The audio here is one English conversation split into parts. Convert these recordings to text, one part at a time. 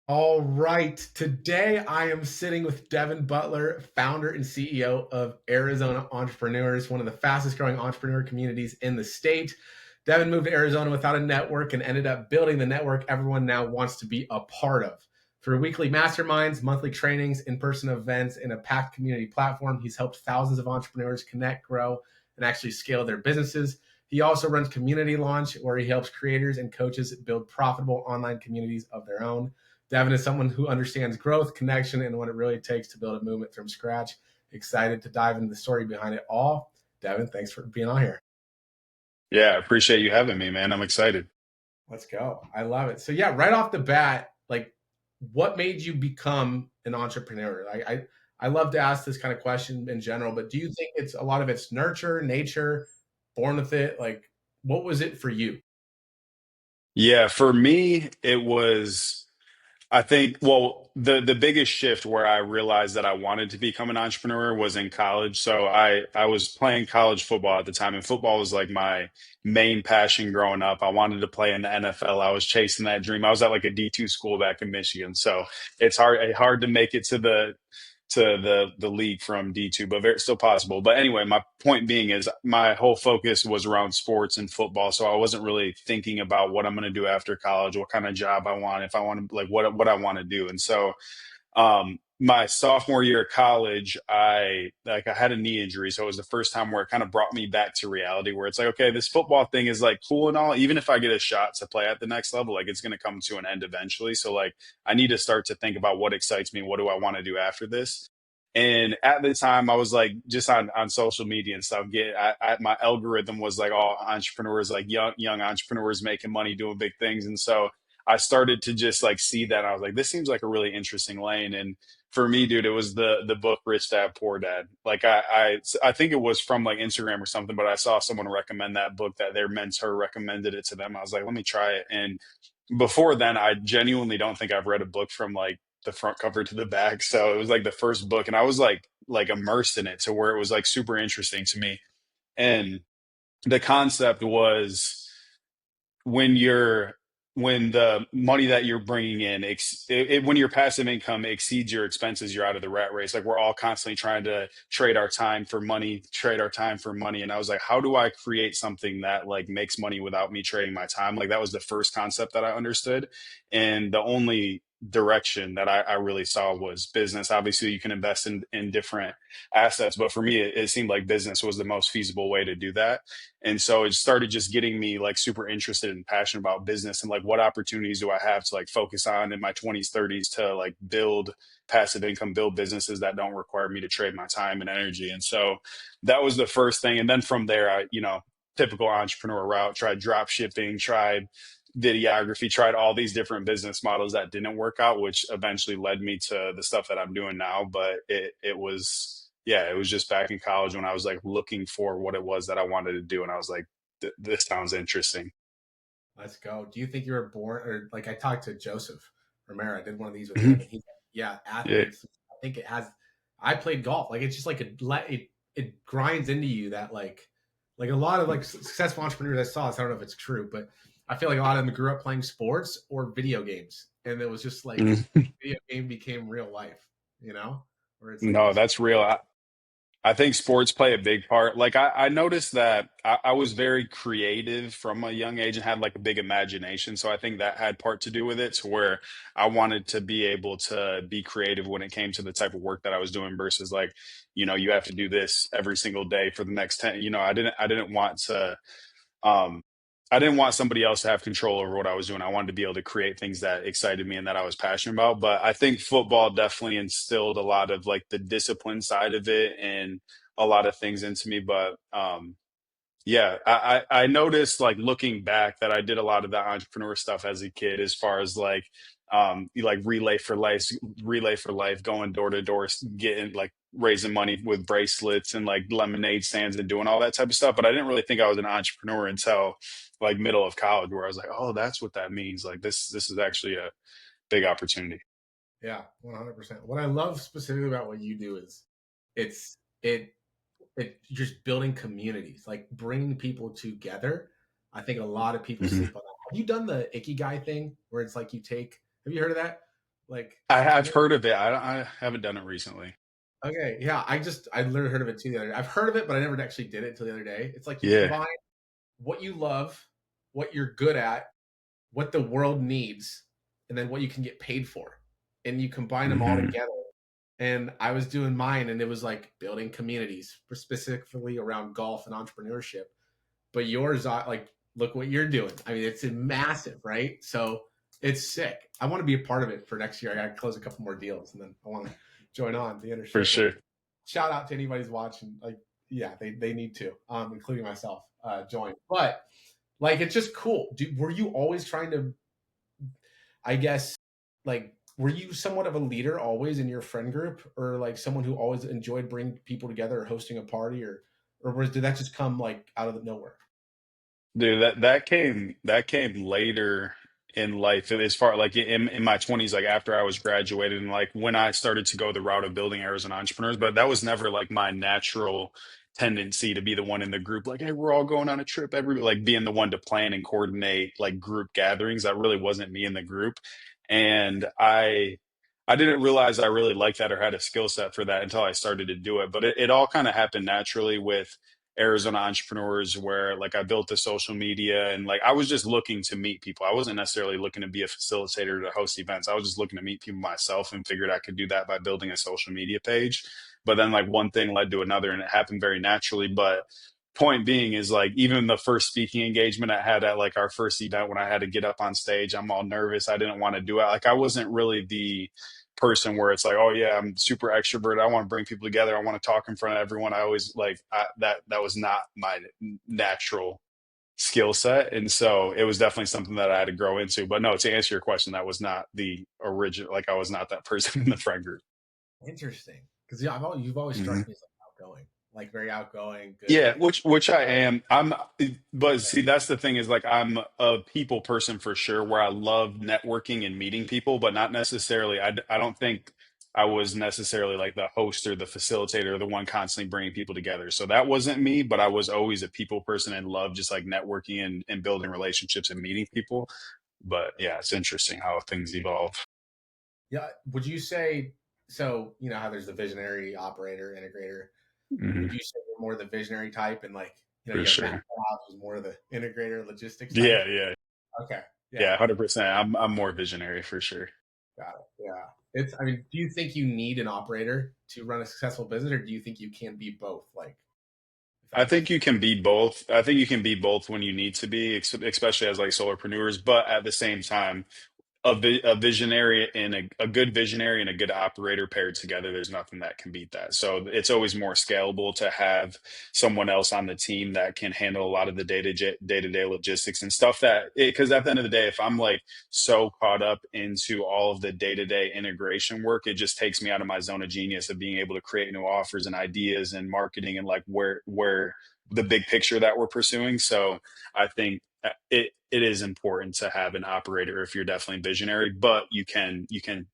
All right. Today I am sitting with Devin Butler, founder and CEO of Arizona Entrepreneurs, one of the fastest growing entrepreneur communities in the state. Devin moved to Arizona without a network and ended up building the network everyone now wants to be a part of. Through weekly masterminds, monthly trainings, in person events, and a packed community platform, he's helped thousands of entrepreneurs connect, grow, and actually scale their businesses. He also runs Community Launch, where he helps creators and coaches build profitable online communities of their own. Devin is someone who understands growth, connection, and what it really takes to build a movement from scratch. Excited to dive into the story behind it all. Devin, thanks for being on here. Yeah, I appreciate you having me, man. I'm excited. Let's go. I love it. So yeah, right off the bat, like what made you become an entrepreneur? I love to ask this kind of question in general, but do you think it's a lot of it's nurture, nature, born with it? Like what was it for you? Yeah, for me, it was I think, well, the biggest shift where I realized that I wanted to become an entrepreneur was in college. So I was playing college football at the time, and football was like my main passion growing up. I wanted to play in the NFL. I was chasing that dream. I was at like a D2 school back in Michigan, so it's hard to make it to the league from D2, but very still possible. But anyway, my point being is my whole focus was around sports and football, so I wasn't really thinking about what I'm going to do after college, what kind of job I want, if I want to like what I want to do. And so my sophomore year of college, I had a knee injury, so it was the first time where it kind of brought me back to reality, where it's like, okay, this football thing is like cool and all. Even if I get a shot to play at the next level, like it's going to come to an end eventually. So like, I need to start to think about what excites me. What do I want to do after this? And at the time, I was like just on social media and stuff. My algorithm was like all entrepreneurs, like young entrepreneurs making money, doing big things, and so I started to just like see that. I was like, this seems like a really interesting lane. And for me, dude, it was the book Rich Dad Poor Dad. Like I think it was from like Instagram or something, but I saw someone recommend that book, that their mentor recommended it to them. I was like, let me try it. And before then, I genuinely don't think I've read a book from like the front cover to the back. So it was like the first book, and I was like immersed in it to where it was like super interesting to me. And the concept was when you're when the money that you're bringing in when your passive income exceeds your expenses, you're out of the rat race. Like we're all constantly trying to trade our time for money. And I was like, how do I create something that like makes money without me trading my time? Like that was the first concept that I understood. And the only direction that I really saw was business. Obviously you can invest in different assets, but for me it seemed like business was the most feasible way to do that. And so it started just getting me like super interested and passionate about business, and like what opportunities do I have to like focus on in my 20s, 30s to like build passive income, build businesses that don't require me to trade my time and energy. And so that was the first thing. And then from there, typical entrepreneur route, tried drop shipping, tried videography, tried all these different business models that didn't work out, which eventually led me to the stuff that I'm doing now. But it was, yeah, it was just back in college when I was like looking for what it was that I wanted to do, and I was like, this sounds interesting. Let's go. Do you think you were born or like I talked to Joseph Romero, I did one of these with him, Mhm. and he's like, yeah, Yeah. athletes. I think it has. I played golf. Like it's just like it grinds into you that like a lot of like successful entrepreneurs I saw. So I don't know if it's true, but I feel like a lot of them grew up playing sports or video games, and it was just like Mhm. video game became real life. You know, where it's like No, this. that's real. I think sports play a big part. Like I noticed that I was very creative from a young age and had like a big imagination. So I think that had part to do with it, to where I wanted to be able to be creative when it came to the type of work that I was doing versus like, you have to do this every single day for the next 10. I didn't want to um I didn't want somebody else to have control over what I was doing. I wanted to be able to create things that excited me and that I was passionate about. But I think football definitely instilled a lot of like the discipline side of it and a lot of things into me. But yeah, I noticed like looking back that I did a lot of the entrepreneur stuff as a kid, as far as like like relay for life, going door to door, getting like raising money with bracelets and like lemonade stands and doing all that type of stuff. But I didn't really think I was an entrepreneur until like middle of college, where I was like, oh, that's what that means. Like this is actually a big opportunity. Yeah, 100%. What I love specifically about what you do is it's it just building communities, like bringing people together. I think a lot of people Mhm. sleep on that. Have you done the Ikigai thing where it's like you take, have you heard of that? Like, I I've know. heard of it. I haven't done it recently. Okay, yeah, I literally heard of it too the other day. I've heard of it, but I never actually did it until the other day. It's like you Yeah. combine what you love, what you're good at, what the world needs, and then what you can get paid for, and you combine them all Hmm. together. And I was doing mine, and it was like building communities, specifically around golf and entrepreneurship. But yours, like, look what you're doing. I mean, it's massive, right? So it's sick. I want to be a part of it for next year. I got to close a couple more deals, and then I want to join on the inner For circle. sure. Shout out to anybody's watching. Like, yeah, they need to, including myself, join. But like, it's just cool. Were you always trying to, I guess, like, were you somewhat of a leader always in your friend group, or like someone who always enjoyed bringing people together or hosting a party, or did that just come like out of the nowhere? Dude, that came later in life. As far like in my 20s, like after I was graduated and like when I started to go the route of building Arizona entrepreneurs, but that was never like my natural tendency to be the one in the group, like, hey, we're all going on a trip, every like being the one to plan and coordinate like group gatherings. That really wasn't me in the group. And I didn't realize I really liked that or had a skill set for that until I started to do it. But it all kind of happened naturally with Arizona entrepreneurs where like I built the social media and like I was just looking to meet people. I wasn't necessarily looking to be a facilitator to host events. I was just looking to meet people myself and figured I could do that by building a social media page. But then like one thing led to another and it happened very naturally. But point being is like even the first speaking engagement I had at like our first event when I had to get up on stage, I'm all nervous. I didn't want to do it. Like I wasn't really the person where it's like, oh yeah, I'm super extrovert. I want to bring people together. I want to talk in front of everyone. I always like that was not my natural skill set, and so it was definitely something that I had to grow into. But no, to answer your question, that was not the original. Like I was not that person in the friend group. Interesting, because yeah, you've always Mm-hmm. struck me as like outgoing, like very outgoing, good. Yeah, which I Uh, am. But see, that's the thing is like I'm a people person for sure, where I love networking and meeting people, but not necessarily. I don't think I was necessarily like the host or the facilitator or the one constantly bringing people together. So that wasn't me, but I was always a people person and love just like networking and building relationships and meeting people. But yeah, it's interesting how things evolve. yeah, would you say so? You know how there's the visionary, operator, integrator. Hmm. Would you say you're more the visionary type, and like For you have Matt sure. Hobbs, who's more of the integrator, logistics type? Yeah, yeah, Okay, yeah, yeah, 100%. I'm more visionary for sure. got it. Yeah, it's. I mean, do you think you need an operator to run a successful business, or do you think you can be both? Like, if that I makes think sense. you can be both. I think you can be both when you need to be, especially as like solopreneurs. But at the same time, a visionary and a good visionary and a good operator paired together, there's nothing that can beat that. So it's always more scalable to have someone else on the team that can handle a lot of the day-to-day logistics and stuff that because at the end of the day, if I'm like so caught up into all of the day-to-day integration work, it just takes me out of my zone of genius of being able to create new offers and ideas and marketing and like where the big picture that we're pursuing. So I think it is important to have an operator if you're definitely visionary, but you can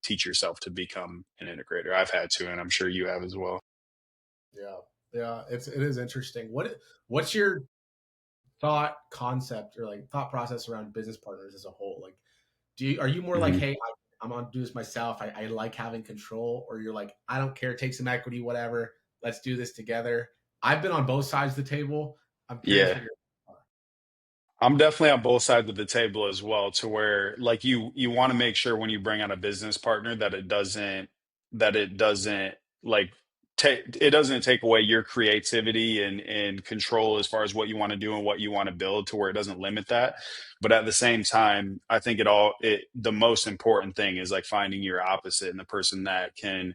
teach yourself to become an integrator. I've had to, and I'm sure you have as well. Yeah, yeah, it is interesting. What's your thought concept or like thought process around business partners as a whole? Like, are you more like, Mhm. hey, I'm gonna do this myself. I like having control, or you're like, I don't care, take some equity, whatever. Let's do this together. I've been on both sides of the table. I'm curious Yeah. what your I'm definitely on both sides of the table as well, to where like you want to make sure when you bring on a business partner that it doesn't like take it doesn't take away your creativity and control as far as what you want to do and what you want to build to where it doesn't limit that. But at the same time, I think it the most important thing is like finding your opposite and the person that can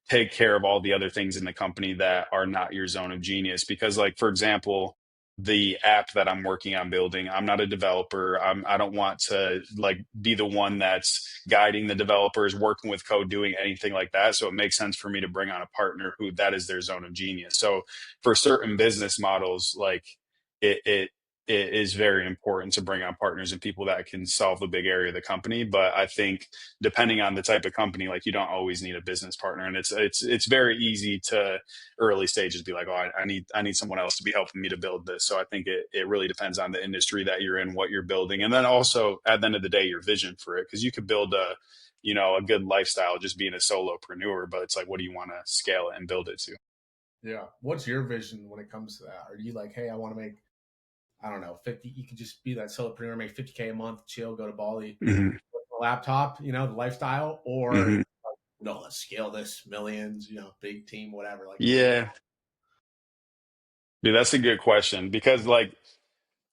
take care of all the other things in the company that are not your zone of genius. Because, like, for example, the app that I'm working on building, I'm not a developer. I don't want to like be the one that's guiding the developers, working with code, doing anything like that. So it makes sense for me to bring on a partner who that is their zone of genius. So for certain business models, like it it is very important to bring on partners and people that can solve the big area of the company. But I think depending on the type of company, like you don't always need a business partner, and it's very easy to early stages be like, oh, I need someone else to be helping me to build this. So I think it really depends on the industry that you're in, what you're building, and then also at the end of the day, your vision for it, because you could build a good lifestyle just being a solopreneur, but it's like, what do you want to scale it and build it to? Yeah. What's your vision when it comes to that? Are you like, hey, I want to make, I don't know, 50, you could just be that solopreneur, make 50K a month, chill, go to Bali, Hmm. with a laptop, the lifestyle, or Hmm. no, let's scale this millions, big team, whatever. Like, what do you? Yeah. Dude, that's a good question because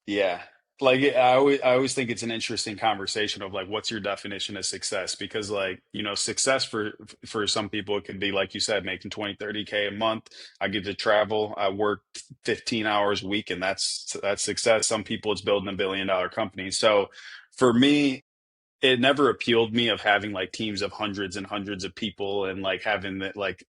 yeah. Like I always think it's an interesting conversation of like what's your definition of success? Because like, success for some people it could be like you said, making 20, 30K a month. I get to travel, I work 15 hours a week, and that's success. Some people it's building $1 billion company. So for me, it never appealed me of having like teams of hundreds and hundreds of people and like having that like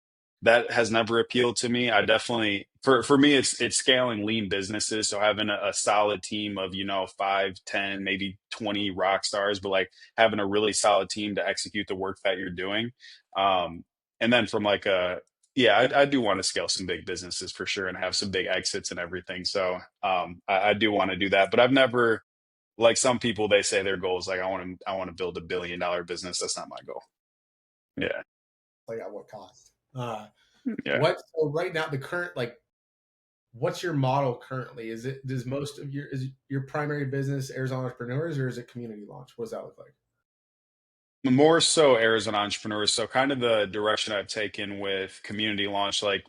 that has never appealed to me. I definitely for me it's scaling lean businesses. So having a solid team of, 5, 10, maybe 20 rock stars, but like having a really solid team to execute the work that you're doing. Um and then from like a yeah, I do want to scale some big businesses for sure and have some big exits and everything. So I do want to do that. But I've never like some people they say their goal is like I want to build $1 billion business. That's not my goal. Yeah. Like, at what cost? Yeah. What, so right now, the current, like, what's your model currently? Does most of is your primary business Arizona entrepreneurs, or is it community launch? What does that look like? More so Arizona entrepreneurs. So kind of the direction I've taken with community launch, like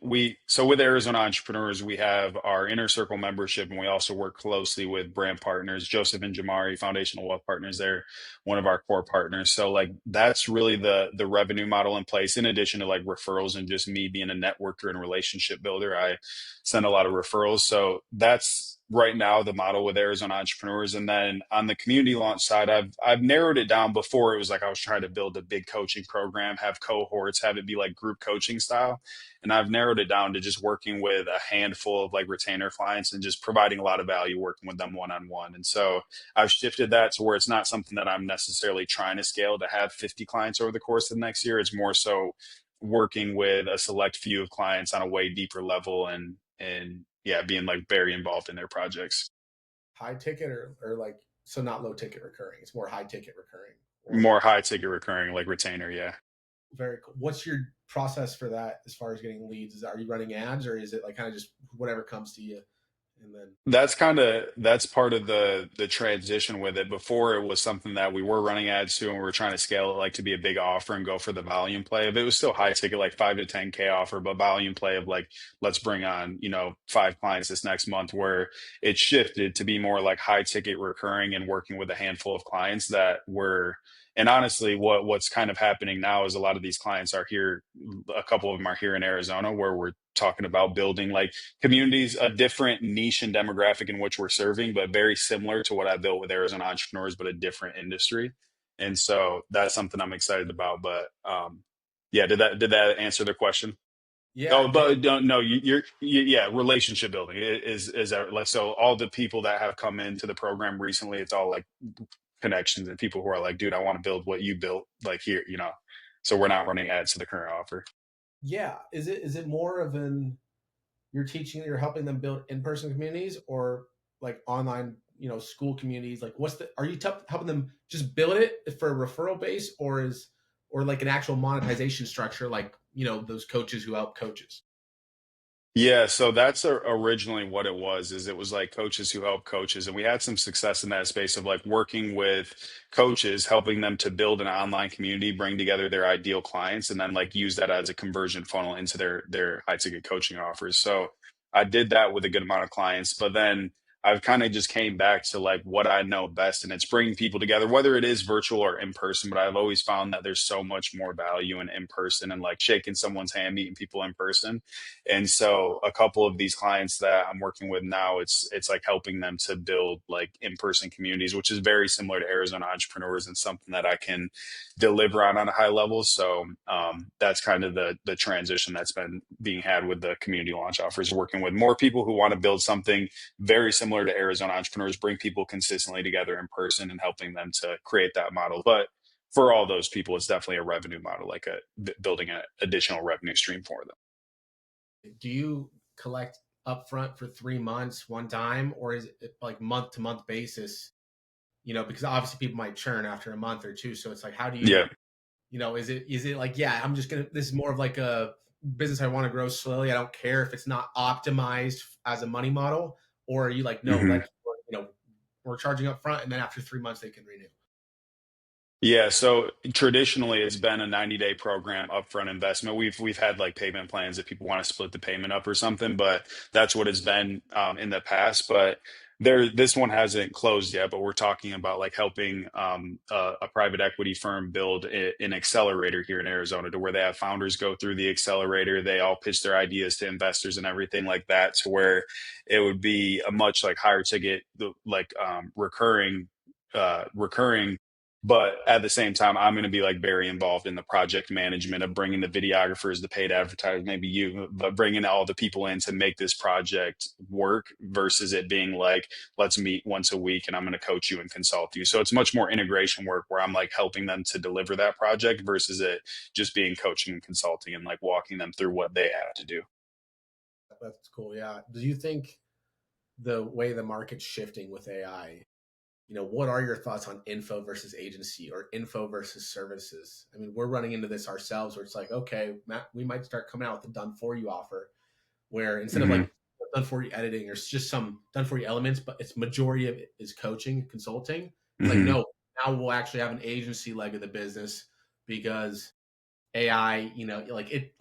so with Arizona entrepreneurs, we have our inner circle membership and we also work closely with brand partners, Joseph and Jamari, Foundational Wealth Partners. They're one of our core partners. So like that's really the revenue model in place. In addition to like referrals and just me being a networker and relationship builder, I send a lot of referrals. So that's right now the model with Arizona entrepreneurs. And then on the community launch side, I've narrowed it down. Before it was like I was trying to build a big coaching program, have cohorts, have it be like group coaching style. And I've narrowed it down to just working with a handful of like retainer clients and just providing a lot of value working with them one on one. And so I've shifted that to where it's not something that I'm necessarily trying to scale to have 50 clients over the course of the next year. It's more so working with a select few of clients on a way deeper level and yeah, being like very involved in their projects. High ticket, or like, so not low ticket recurring. It's more high ticket recurring, or More high ticket recurring like retainer, yeah. very cool. What's your process for that as far as getting leads? Are you running ads, or is it like kind of just whatever comes to you, and then That's part of the transition with it. Before it was something that we were running ads to and we were trying to scale it like to be a big offer and go for the volume play of it. It was still high ticket, like 5 to 10K offer, but volume play of like, let's bring on, 5 clients this next month, where it shifted to be more like high ticket recurring and working with a handful of clients that were and honestly, what's kind of happening now is a lot of these clients are here. A couple of them are here in Arizona, where we're talking about building like communities, a different niche and demographic in which we're serving, but very similar to what I built with Arizona entrepreneurs, but a different industry. And so that's something I'm excited about. But yeah, did that answer the question? yeah, Oh, it did. but don't no, yeah, relationship building is like so. All the people that have come into the program recently, it's all like connections and people who are like, dude, I want to build what you built, like here. So we're not running ads to the current offer. Yeah, is it more of an, you're helping them build in-person communities, or like online, school communities? Like, are you helping them just build it for a referral base, or like an actual monetization structure, like, those coaches who help coaches? Yeah, so that's originally what it was. Is it was like coaches who help coaches, and we had some success in that space of like working with coaches, helping them to build an online community, bring together their ideal clients, and then like use that as a conversion funnel into their high ticket coaching offers. So I did that with a good amount of clients, but then I've kind of just came back to like what I know best, and it's bringing people together, whether it is virtual or in person. But I've always found that there's so much more value in person and like shaking someone's hand, meeting people in person. And so a couple of these clients that I'm working with now, it's like helping them to build like in-person communities, which is very similar to Arizona entrepreneurs and something that I can deliver on a high level. So that's kind of the transition that's been being had with the community launch offers, working with more people who want to build something very similar to Arizona entrepreneurs, bring people consistently together in person and helping them to create that model. But for all those people, it's definitely a revenue model, like building an additional revenue stream for them. Do you collect upfront for 3 months one time, or is it like month to month basis? Because obviously people might churn after a month or two. So it's like, how do you Yeah. Is it like, yeah, I'm just gonna, this is more of like a business I want to grow slowly. I don't care if it's not optimized as a money model, or are you like, no, Mhm. like, we're charging up front and then after 3 months they can renew. Yeah, so traditionally it's been a 90-day program upfront investment. We've had like payment plans if people want to split the payment up or something, but that's what it's been in the past. But this one hasn't closed yet. But we're talking about like helping a private equity firm build an accelerator here in Arizona, to where they have founders go through the accelerator. They all pitch their ideas to investors and everything like that, to where it would be a much like higher ticket, like recurring, but at the same time, I'm going to be like very involved in the project management of bringing the videographers, the paid advertisers, maybe you, but bringing all the people in to make this project work, versus it being like, let's meet once a week and I'm going to coach you and consult you. So it's much more integration work where I'm like helping them to deliver that project, versus it just being coaching and consulting and like walking them through what they have to do. That's cool. Yeah. Do you think the way the market's shifting with AI, what are your thoughts on info versus agency or info versus services? I mean, we're running into this ourselves where it's like, okay, Matt, we might start coming out with a done for you offer where instead of Hmm. like done for you editing, there's just some done for you elements, but it's majority of it is coaching, consulting. It's like, Hmm. no, now we'll actually have an agency leg of the business because AI,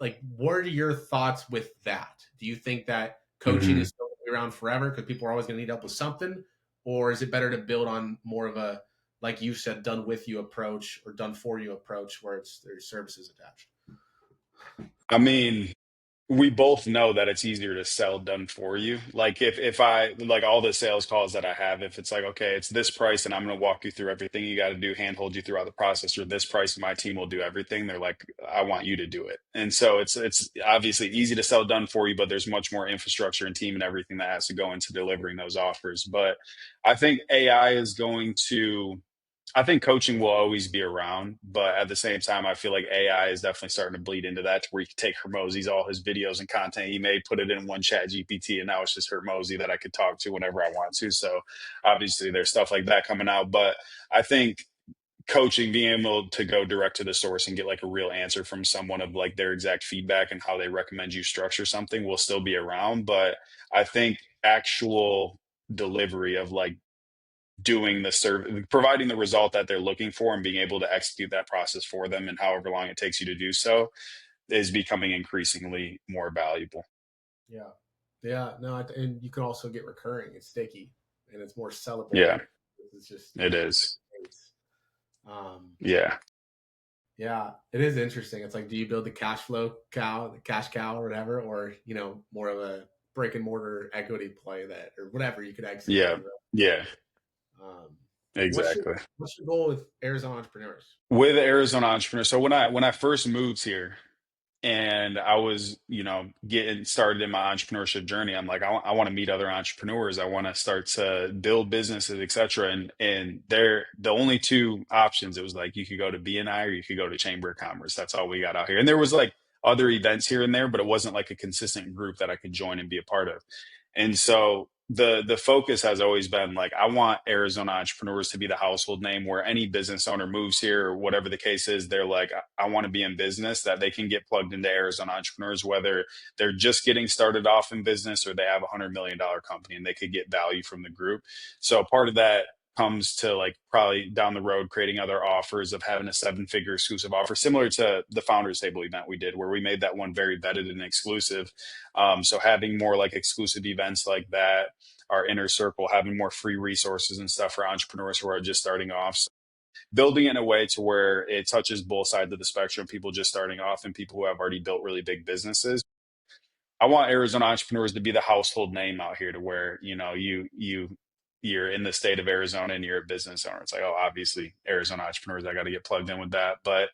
like what are your thoughts with that? Do you think that coaching Hmm. is still gonna be around forever because people are always going to need help with something? Or is it better to build on more of a, like you said, done with you approach or done for you approach where there's services attached? I mean, we both know that it's easier to sell done for you. Like if I like all the sales calls that I have, if it's like, okay, it's this price and I'm going to walk you through everything you got to do, handhold you throughout the process, or this price and my team will do everything. They're like, I want you to do it. And so it's obviously easy to sell done for you, but there's much more infrastructure and team and everything that has to go into delivering those offers. But I think AI is going to I think coaching will always be around, but at the same time, I feel like AI is definitely starting to bleed into that, to where you can take Hermose's, all his videos and content he made, put it in one chat GPT, and now it's just Hermose that I could talk to whenever I want to. So obviously there's stuff like that coming out. But I think coaching, being able to go direct to the source and get like a real answer from someone of like their exact feedback and how they recommend you structure something, will still be around. But I think actual delivery of like doing the service, providing the result that they're looking for, and being able to execute that process for them, and however long it takes you to do so, is becoming increasingly more valuable. Yeah. Yeah. No, and you can also get recurring. It's sticky and it's more sellable. Yeah, It's just, it is. it's, um, Yeah. yeah, it is interesting. It's like, do you build the cash flow cow, the cash cow or whatever, or, more of a brick and mortar equity play that, or whatever you could exit down Yeah. the road. Yeah. Um, what's your, Exactly. what's your goal with Arizona entrepreneurs? With Arizona Entrepreneur. So when I first moved here, and I was, getting started in my entrepreneurship journey, I'm like, I want to meet other entrepreneurs. I want to start to build businesses, etc. And they're the only two options. It was like you could go to BNI or you could go to Chamber of Commerce. That's all we got out here. And there was like other events here and there, but it wasn't like a consistent group that I could join and be a part of. And so the focus has always been like, I want Arizona Entrepreneurs to be the household name, where any business owner moves here or whatever the case is, they're like, I want to be in business, that they can get plugged into Arizona Entrepreneurs, whether they're just getting started off in business or they have $100 million company, and they could get value from the group. So part of that comes to like probably down the road creating other offers of having a 7-figure exclusive offer, similar to the founders table event we did, where we made that one very vetted and exclusive. So having more like exclusive events like that, our inner circle, having more free resources and stuff for entrepreneurs who are just starting off. So building it in a way to where it touches both sides of the spectrum, people just starting off and people who have already built really big businesses. I want Arizona Entrepreneurs to be the household name out here, to where, you're in the state of Arizona and you're a business owner. It's like, oh, obviously Arizona Entrepreneurs, I got to get plugged in with that. But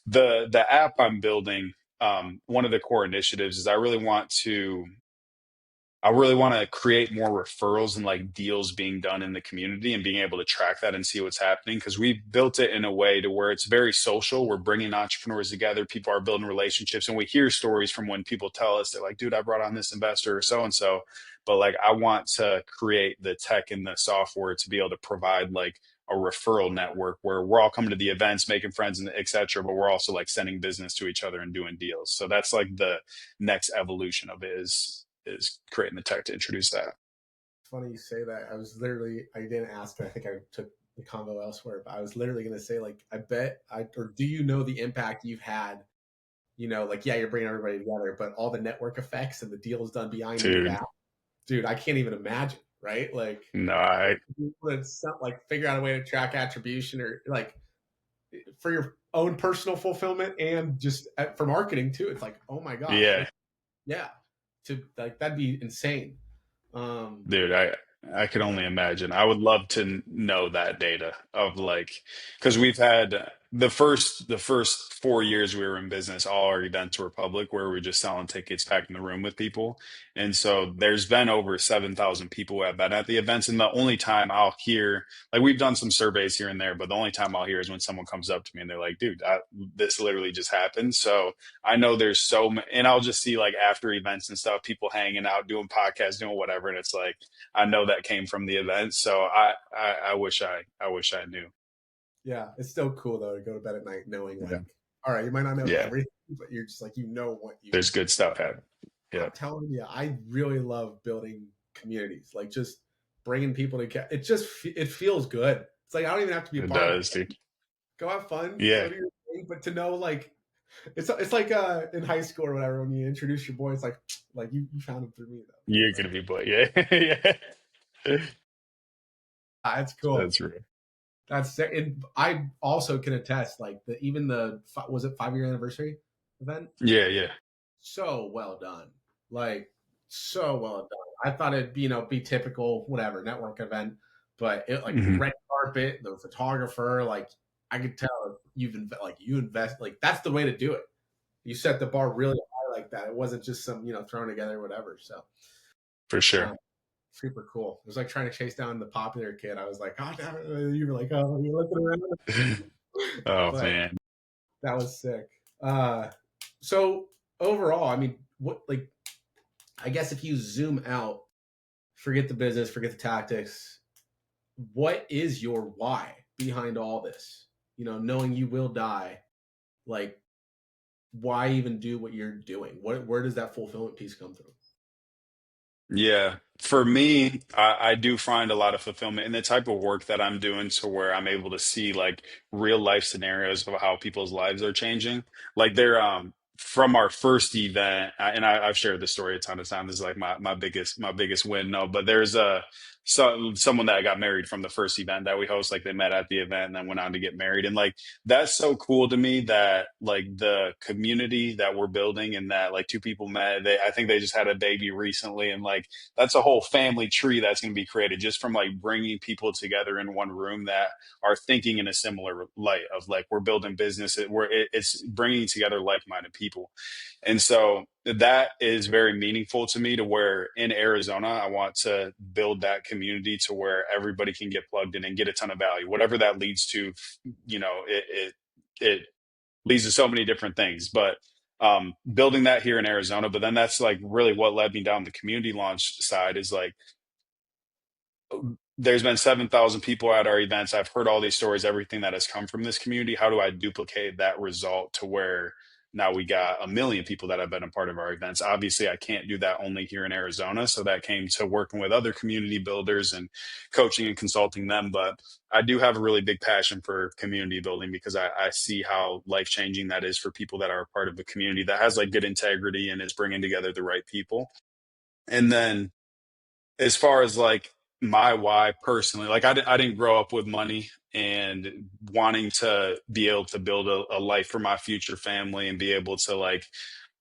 the app I'm building, one of the core initiatives is I really want to create more referrals and like deals being done in the community, and being able to track that and see what's happening. Because we've built it in a way to where it's very social. We're bringing entrepreneurs together. People are building relationships, and we hear stories from when people tell us, they're like, dude, I brought on this investor or so and so. But like, I want to create the tech and the software to be able to provide like a referral network where we're all coming to the events, making friends, and et cetera, but we're also like sending business to each other and doing deals. So that's like the next evolution of it is creating the tech to introduce that. It's funny you say that. I didn't ask, I think I took the convo elsewhere, but I was literally going to say, like, or do you know the impact you've had? Like, yeah, you're bringing everybody together, but all the network effects and the deals done behind your Dude, back, dude, I can't even imagine, right? Like, no, I it's not like figure out a way to track attribution or like for your own personal fulfillment and just for marketing too. It's like, oh my gosh, yeah. like, yeah, to like that'd be insane. Um, Dude, I can only imagine. I would love to know that data of like, because we've had the first 4 years we were in business, all our events were public, where we're just selling tickets, packing the room with people, and so there's been over 7,000 people who have been at the events, and the only time I'll hear, like, we've done some surveys here and there, but the only time I'll hear is when someone comes up to me and they're like, "Dude, this literally just happened." So I know there's so many, and I'll just see like after events and stuff, people hanging out, doing podcasts, doing whatever, and it's like I know that came from the event. So I wish I knew. yeah, it's still cool though to go to bed at night knowing Yeah, like, all right, you might not know yeah. everything, but you're just like what you. There's good stuff happening. Yeah, I'm telling you, I really love building communities, like just bringing people together. It feels good. It's like I don't even have to be a it part of it. does, dude. Go have fun, go Yeah, do your thing, but to know like it's like in high school or whatever when you introduce your boy, it's like you found him through me though. you're gonna be, but yeah, yeah. It's cool. That's real. That's sick. And I also can attest, like even the was it 5 year anniversary event? Yeah, yeah. So well done, like so well done. I thought it'd be typical whatever network event, but it like Hmm. red carpet, the photographer, like I could tell you invest like that's the way to do it. You set the bar really high like that. It wasn't just some thrown together whatever. So For um, sure. super cool. It was like trying to chase down the popular kid. I was like, oh, you were like, oh, you're looking around, Oh but man. that was sick. Uh, so overall, I mean, what like I guess if you zoom out, forget the business, forget the tactics, what is your why behind all this? Knowing you will die, like why even do what you're doing? Where does that fulfillment piece come through? Yeah. For me, I do find a lot of fulfillment in the type of work that I'm doing to where I'm able to see like real life scenarios of how people's lives are changing. Like they're from our first event, and I've shared this story a ton of times. This is like my biggest win. No, but there's someone that got married from the first event that we host. Like they met at the event and then went on to get married, and like that's so cool to me that like the community that we're building and that like two people met. I think they just had a baby recently, and like that's a whole family tree that's going to be created just from like bringing people together in one room that are thinking in a similar light of like we're building business, it's bringing together like-minded people. And so that is very meaningful to me, to where in Arizona I want to build that community to where everybody can get plugged in and get a ton of value, whatever that leads to. It leads to so many different things, but building that here in Arizona. But then that's like really what led me down the community launch side, is like there's been 7,000 people at our events. I've heard all these stories, everything that has come from this community. How do I duplicate that result to where now we got 1 million people that have been a part of our events? Obviously, I can't do that only here in Arizona. So that came to working with other community builders and coaching and consulting them. But I do have a really big passion for community building because I see how life changing that is for people that are a part of a community that has like good integrity and is bringing together the right people. And then as far as like my why personally, like I didn't grow up with money and wanting to be able to build a life for my future family and be able to like,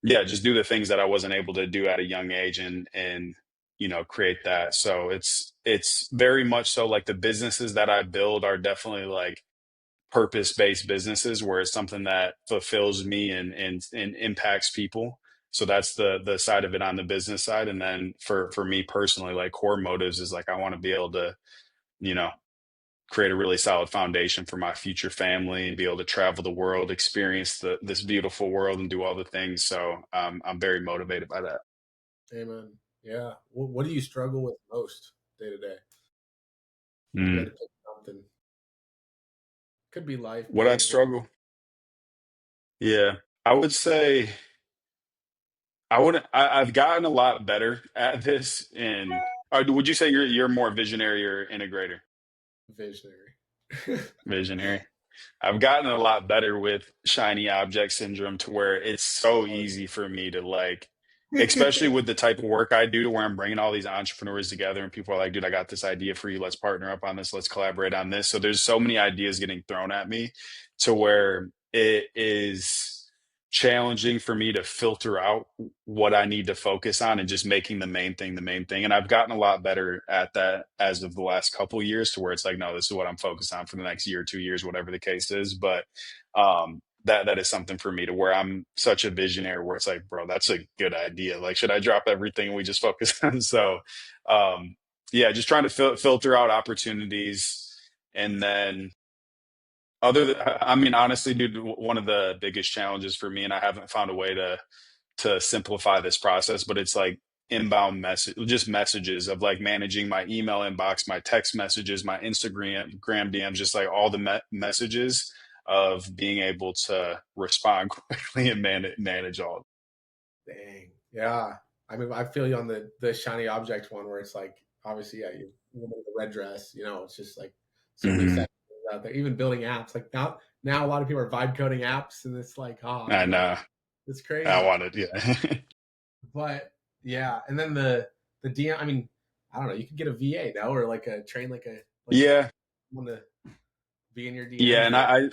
yeah, just do the things that I wasn't able to do at a young age, and create that. So it's very much so like the businesses that I build are definitely like purpose-based businesses where it's something that fulfills me and impacts people. So that's the side of it on the business side. And then for me personally, like core motives is like I want to be able to, you know, create a really solid foundation for my future family and be able to travel the world, experience this beautiful world and do all the things. So I'm very motivated by that. Amen. Yeah. What do you struggle with most day to day? If you had Mm. to pick something. Could be life, What I behavior, struggle, yeah, I would say I wouldn't. I've gotten a lot better at this. And or would you say you're more visionary or integrator? visionary. Visionary. I've gotten a lot better with shiny object syndrome to where it's so Oh, easy for me to like, especially with the type of work I do, to where I'm bringing all these entrepreneurs together and people are like, dude, I got this idea for you. Let's partner up on this. Let's collaborate on this. So there's so many ideas getting thrown at me to where it is challenging for me to filter out what I need to focus on and just making the main thing the main thing. And I've gotten a lot better at that as of the last couple of years to where it's like, no, this is what I'm focused on for the next year, 2 years, whatever the case is. But that is something for me to where I'm such a visionary where it's like, bro, that's a good idea. Like, should I drop everything and we just focus on? So yeah, just trying to filter out opportunities. And then other than, I mean, honestly, dude, one of the biggest challenges for me, and I haven't found a way to simplify this process, but it's like inbound message, just messages of like managing my email inbox, my text messages, my Instagram gram DMs, just like all the messages of being able to respond quickly and manage all. dang. Yeah. I mean, I feel you on the shiny object one where it's like, obviously, yeah, you wear the red dress, it's just like so many Hmm. sections out there. Even building apps, like now a lot of people are vibe coding apps, and it's like, I know. it's I crazy. wanted, yeah. But yeah, and then the DM. I mean, I don't know. You could get a VA now, or like a train, like Yeah. someone to be in your Yeah. DMs, And or I don't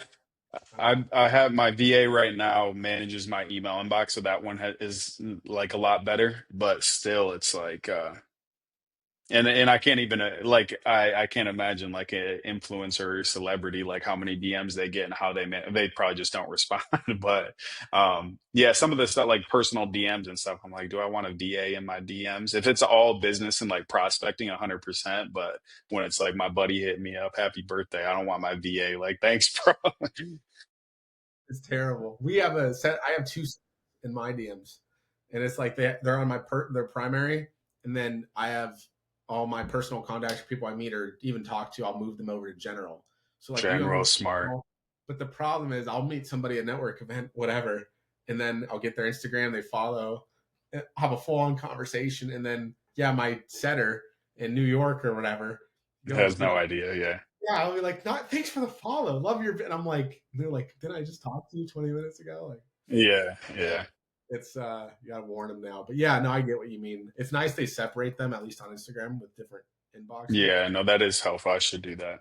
know. I have my VA right now manages my email inbox, so that one is like a lot better, but still it's like, and I can't even like I can't imagine like a influencer or celebrity like how many DMs they get and how they probably just don't respond. But yeah, some of the stuff like personal DMs and stuff, I'm like, do I want a VA in my DMs? If it's all business and like prospecting 100%, but when it's like my buddy hit me up, happy birthday, I don't want my VA. Like, thanks, bro. It's terrible. We have a set. I have two in my DMs, and it's like they're on their primary, and then I have all my personal contacts, people I meet or even talk to. I'll move them over to general. So like you have General a smart. general, but the problem is I'll meet somebody at network event, whatever, and then I'll get their Instagram, they follow, have a full on conversation, and then yeah, my setter in New York or whatever goes, Has no idea. Yeah. yeah, I'll be like, not thanks for the follow. Love your and I'm like, they're like, did I just talk to you 20 minutes ago? Like Yeah. Yeah. it's you gotta warn them now. But yeah, no, I get what you mean. It's nice they separate them, at least on Instagram, with different inboxes. Yeah. No, that is helpful. I should do that.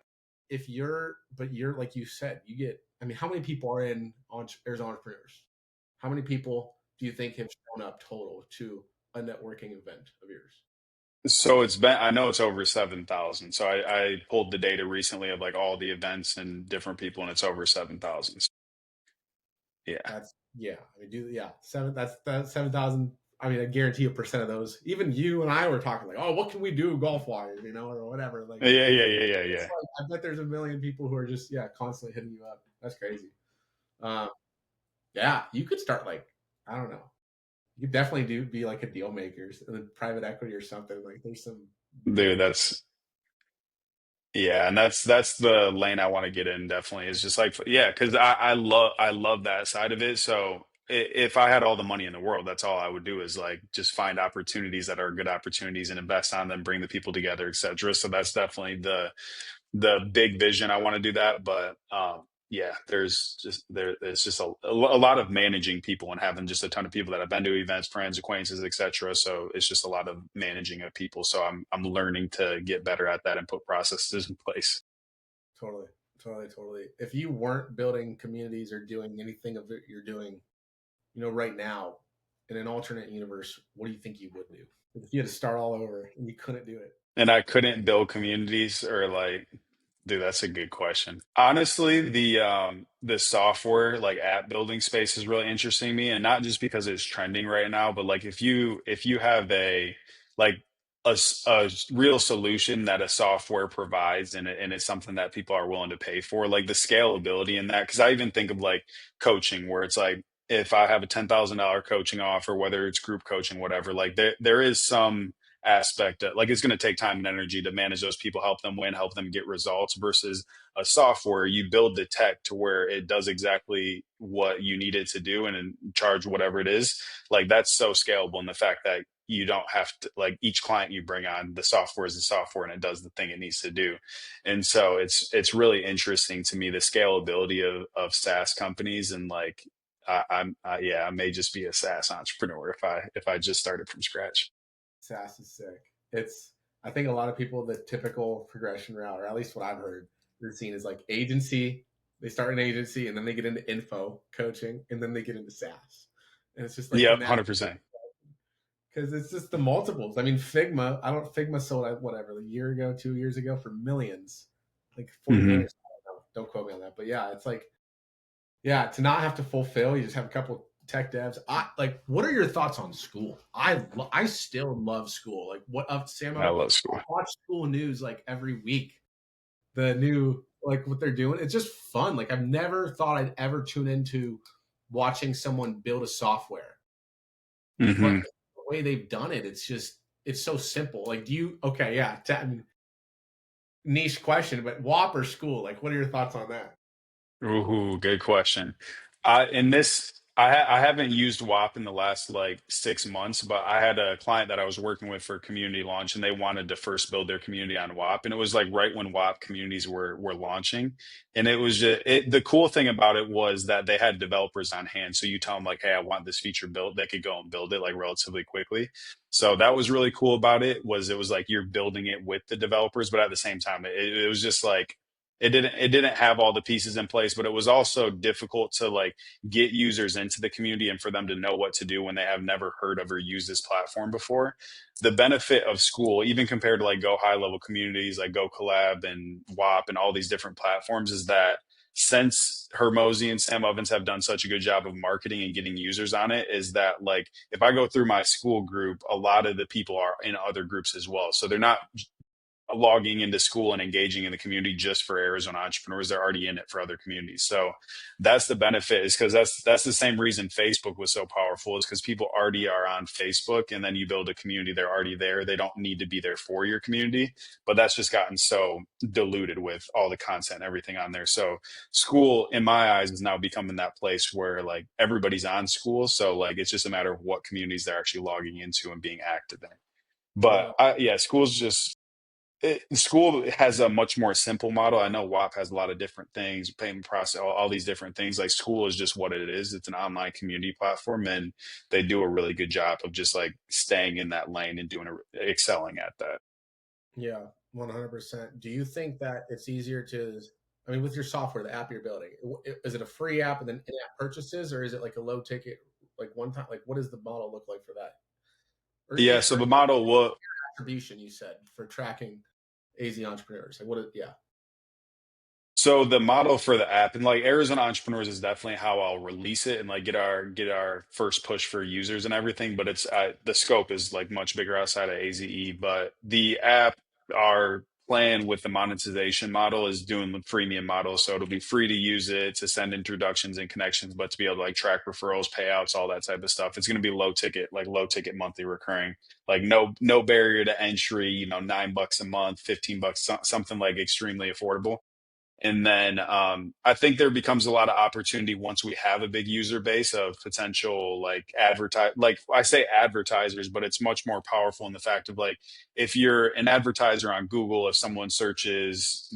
If you're but you're like you said, you get I mean, how many people are in on Arizona entrepreneurs? How many people do you think have shown up total to a networking event of yours? So it's been, I know it's over 7,000. So I pulled the data recently of like all the events and different people, and it's over 7,000. Yeah. That's yeah. I mean, do yeah, that's 7,000. I mean, I guarantee a percent of those. Even you and I were talking like, oh, what can we do golf wise, or whatever. Like, Yeah. Yeah. Yeah. Yeah. it's Yeah. like I bet there's a million people who are just constantly hitting you up. That's crazy. Um, yeah, you could start like I don't know. You could definitely do be like a deal makers and then private equity or something. Like, there's some Dude, really that's, yeah. And that's the lane I want to get in definitely is just like, yeah, because I love that side of it. So if I had all the money in the world, that's all I would do is like just find opportunities that are good opportunities and invest on them, bring the people together, etc. So that's definitely the big vision. I want to do that, but yeah, there's just a lot of managing people and having just a ton of people that have been to events, friends, acquaintances, etc. So it's just a lot of managing of people. So I'm learning to get better at that and put processes in place. totally, totally. If you weren't building communities or doing anything of it you're doing, right now in an alternate universe, what do you think you would do if you had to start all over and you couldn't do it? And I couldn't build communities or like, dude, that's a good question. Honestly, the software like app building space is really interesting to me, and not just because it's trending right now, but like if you have a like a real solution that a software provides, and it's something that people are willing to pay for, like the scalability in that. Because I even think of like coaching, where it's like if I have a $10,000 coaching offer, whether it's group coaching, whatever, like there is some aspect like it's going to take time and energy to manage those people, help them win, help them get results versus a software, you build the tech to where it does exactly what you need it to do and then charge whatever it is. Like that's so scalable. And the fact that you don't have to, like, each client you bring on, the software is the software and it does the thing it needs to do. And so it's really interesting to me, the scalability of SaaS companies. And like yeah, I may just be a SaaS entrepreneur if I just started from scratch. SaaS is sick. It's I think a lot of people the typical progression route, or at least what I've heard, they're seen as like agency. They start an agency and then they get into info coaching and then they get into SaaS. And it's just like the Yep, natural 100%. because it's just the multiples. I mean, Figma. I don't Figma sold whatever a year ago, 2 years ago for millions, like 40 million. Hmm. I don't know. Don't quote me on that, but yeah, it's like yeah, to not have to fulfill, you just have a couple tech devs. I like. What are your thoughts on school? I still love school. Like what up, Sam? I I love school. watch school news like every week. The new like what they're doing. It's just fun. Like I've never thought I'd ever tune into watching someone build a software, but Hmm. the way they've done it, it's just it's so simple. Like, do you? Okay, yeah. I mean, niche question, but WAP or school? Like, what are your thoughts on that? Ooh, good question. In this, I haven't used WAP in the last like 6 months, but I had a client that I was working with for community launch, and they wanted to first build their community on WAP, and it was like right when WAP communities were launching, and it was just the cool thing about it was that they had developers on hand. So you tell them like, hey, I want this feature built, they could go and build it like relatively quickly. So that was really cool about it. Was it was like you're building it with the developers, but at the same time, it was just like it didn't have all the pieces in place, but it was also difficult to like get users into the community and for them to know what to do when they have never heard of or used this platform before. The benefit of school, even compared to like go high level communities like go collab and WAP and all these different platforms, is that since Hermosi and Sam Ovens have done such a good job of marketing and getting users on it, is that like if I go through my school group, a lot of the people are in other groups as well. So they're not logging into school and engaging in the community just for Arizona entrepreneurs. They're already in it for other communities. So that's the benefit, is because that's the same reason Facebook was so powerful, is because people already are on Facebook, and then you build a community, they're already there. They don't need to be there for your community. But that's just gotten so diluted with all the content and everything on there. So school, in my eyes, is now becoming that place where like everybody's on school. So like it's just a matter of what communities they're actually logging into and being active in. But Yeah, yeah, school's just school has a much more simple model. I know WAP has a lot of different things, payment process, all these different things. Like school is just what it is. It's an online community platform, and they do a really good job of just like staying in that lane and excelling at that. yeah, 100%. Do you think that it's easier to? I mean, with your software, the app you're building, is it a free app and then in-app purchases, or is it like a low ticket, like one time? Like, what does the model look like for that? Or Yeah. it, So or the model will. attribution you said for tracking AZ entrepreneurs? Like, what? Yeah, So the model for the app and like Arizona Entrepreneurs is definitely how I'll release it and like get our first push for users and everything. But it's the scope is like much bigger outside of AZE. But the app, our plan with the monetization model is doing the freemium model, so it'll be free to use it, to send introductions and connections, but to be able to like track referrals, payouts, all that type of stuff. It's going to be low ticket monthly recurring, like no barrier to entry. $9 a month, $15, something like extremely affordable. And then I think there becomes a lot of opportunity once we have a big user base of potential like like I say advertisers, but it's much more powerful in the fact of like if you're an advertiser on Google, if someone searches,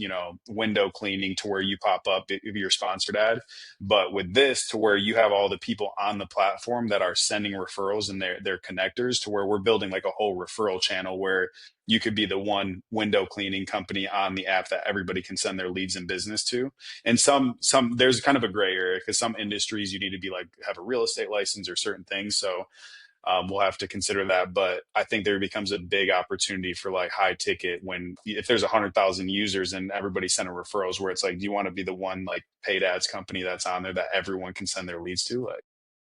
window cleaning, to where you pop up if you're sponsored ad. But with this, to where you have all the people on the platform that are sending referrals and their connectors, to where we're building like a whole referral channel where you could be the one window cleaning company on the app that everybody can send their leads and business to. And some there's kind of a gray area, because some industries you need to be like have a real estate license or certain things. So we'll have to consider that. But I think there becomes a big opportunity for like high ticket, when if there's 100,000 users and everybody sending referrals, where it's like, do you want to be the one like paid ads company that's on there that everyone can send their leads to?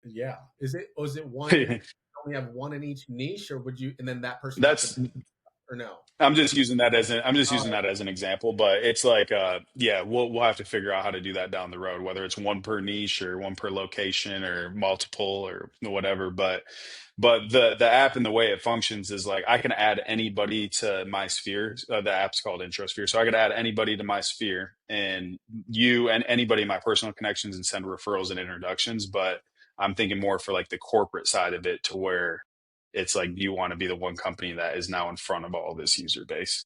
yeah. Is it? Was it one? Like Only have one in each niche, or would you? And then that person gets the that's or no? I'm just using Oh, that as an example, but it's like yeah, we'll have to figure out how to do that down the road, whether it's one per niche or one per location or multiple or whatever. But the app and the way it functions is like I can add anybody to my sphere. The app's called Introsphere, so I could add anybody to my sphere and you and anybody in my personal connections and send referrals and introductions. But I'm thinking more for like the corporate side of it to where it's like you want to be the one company that is now in front of all this user base.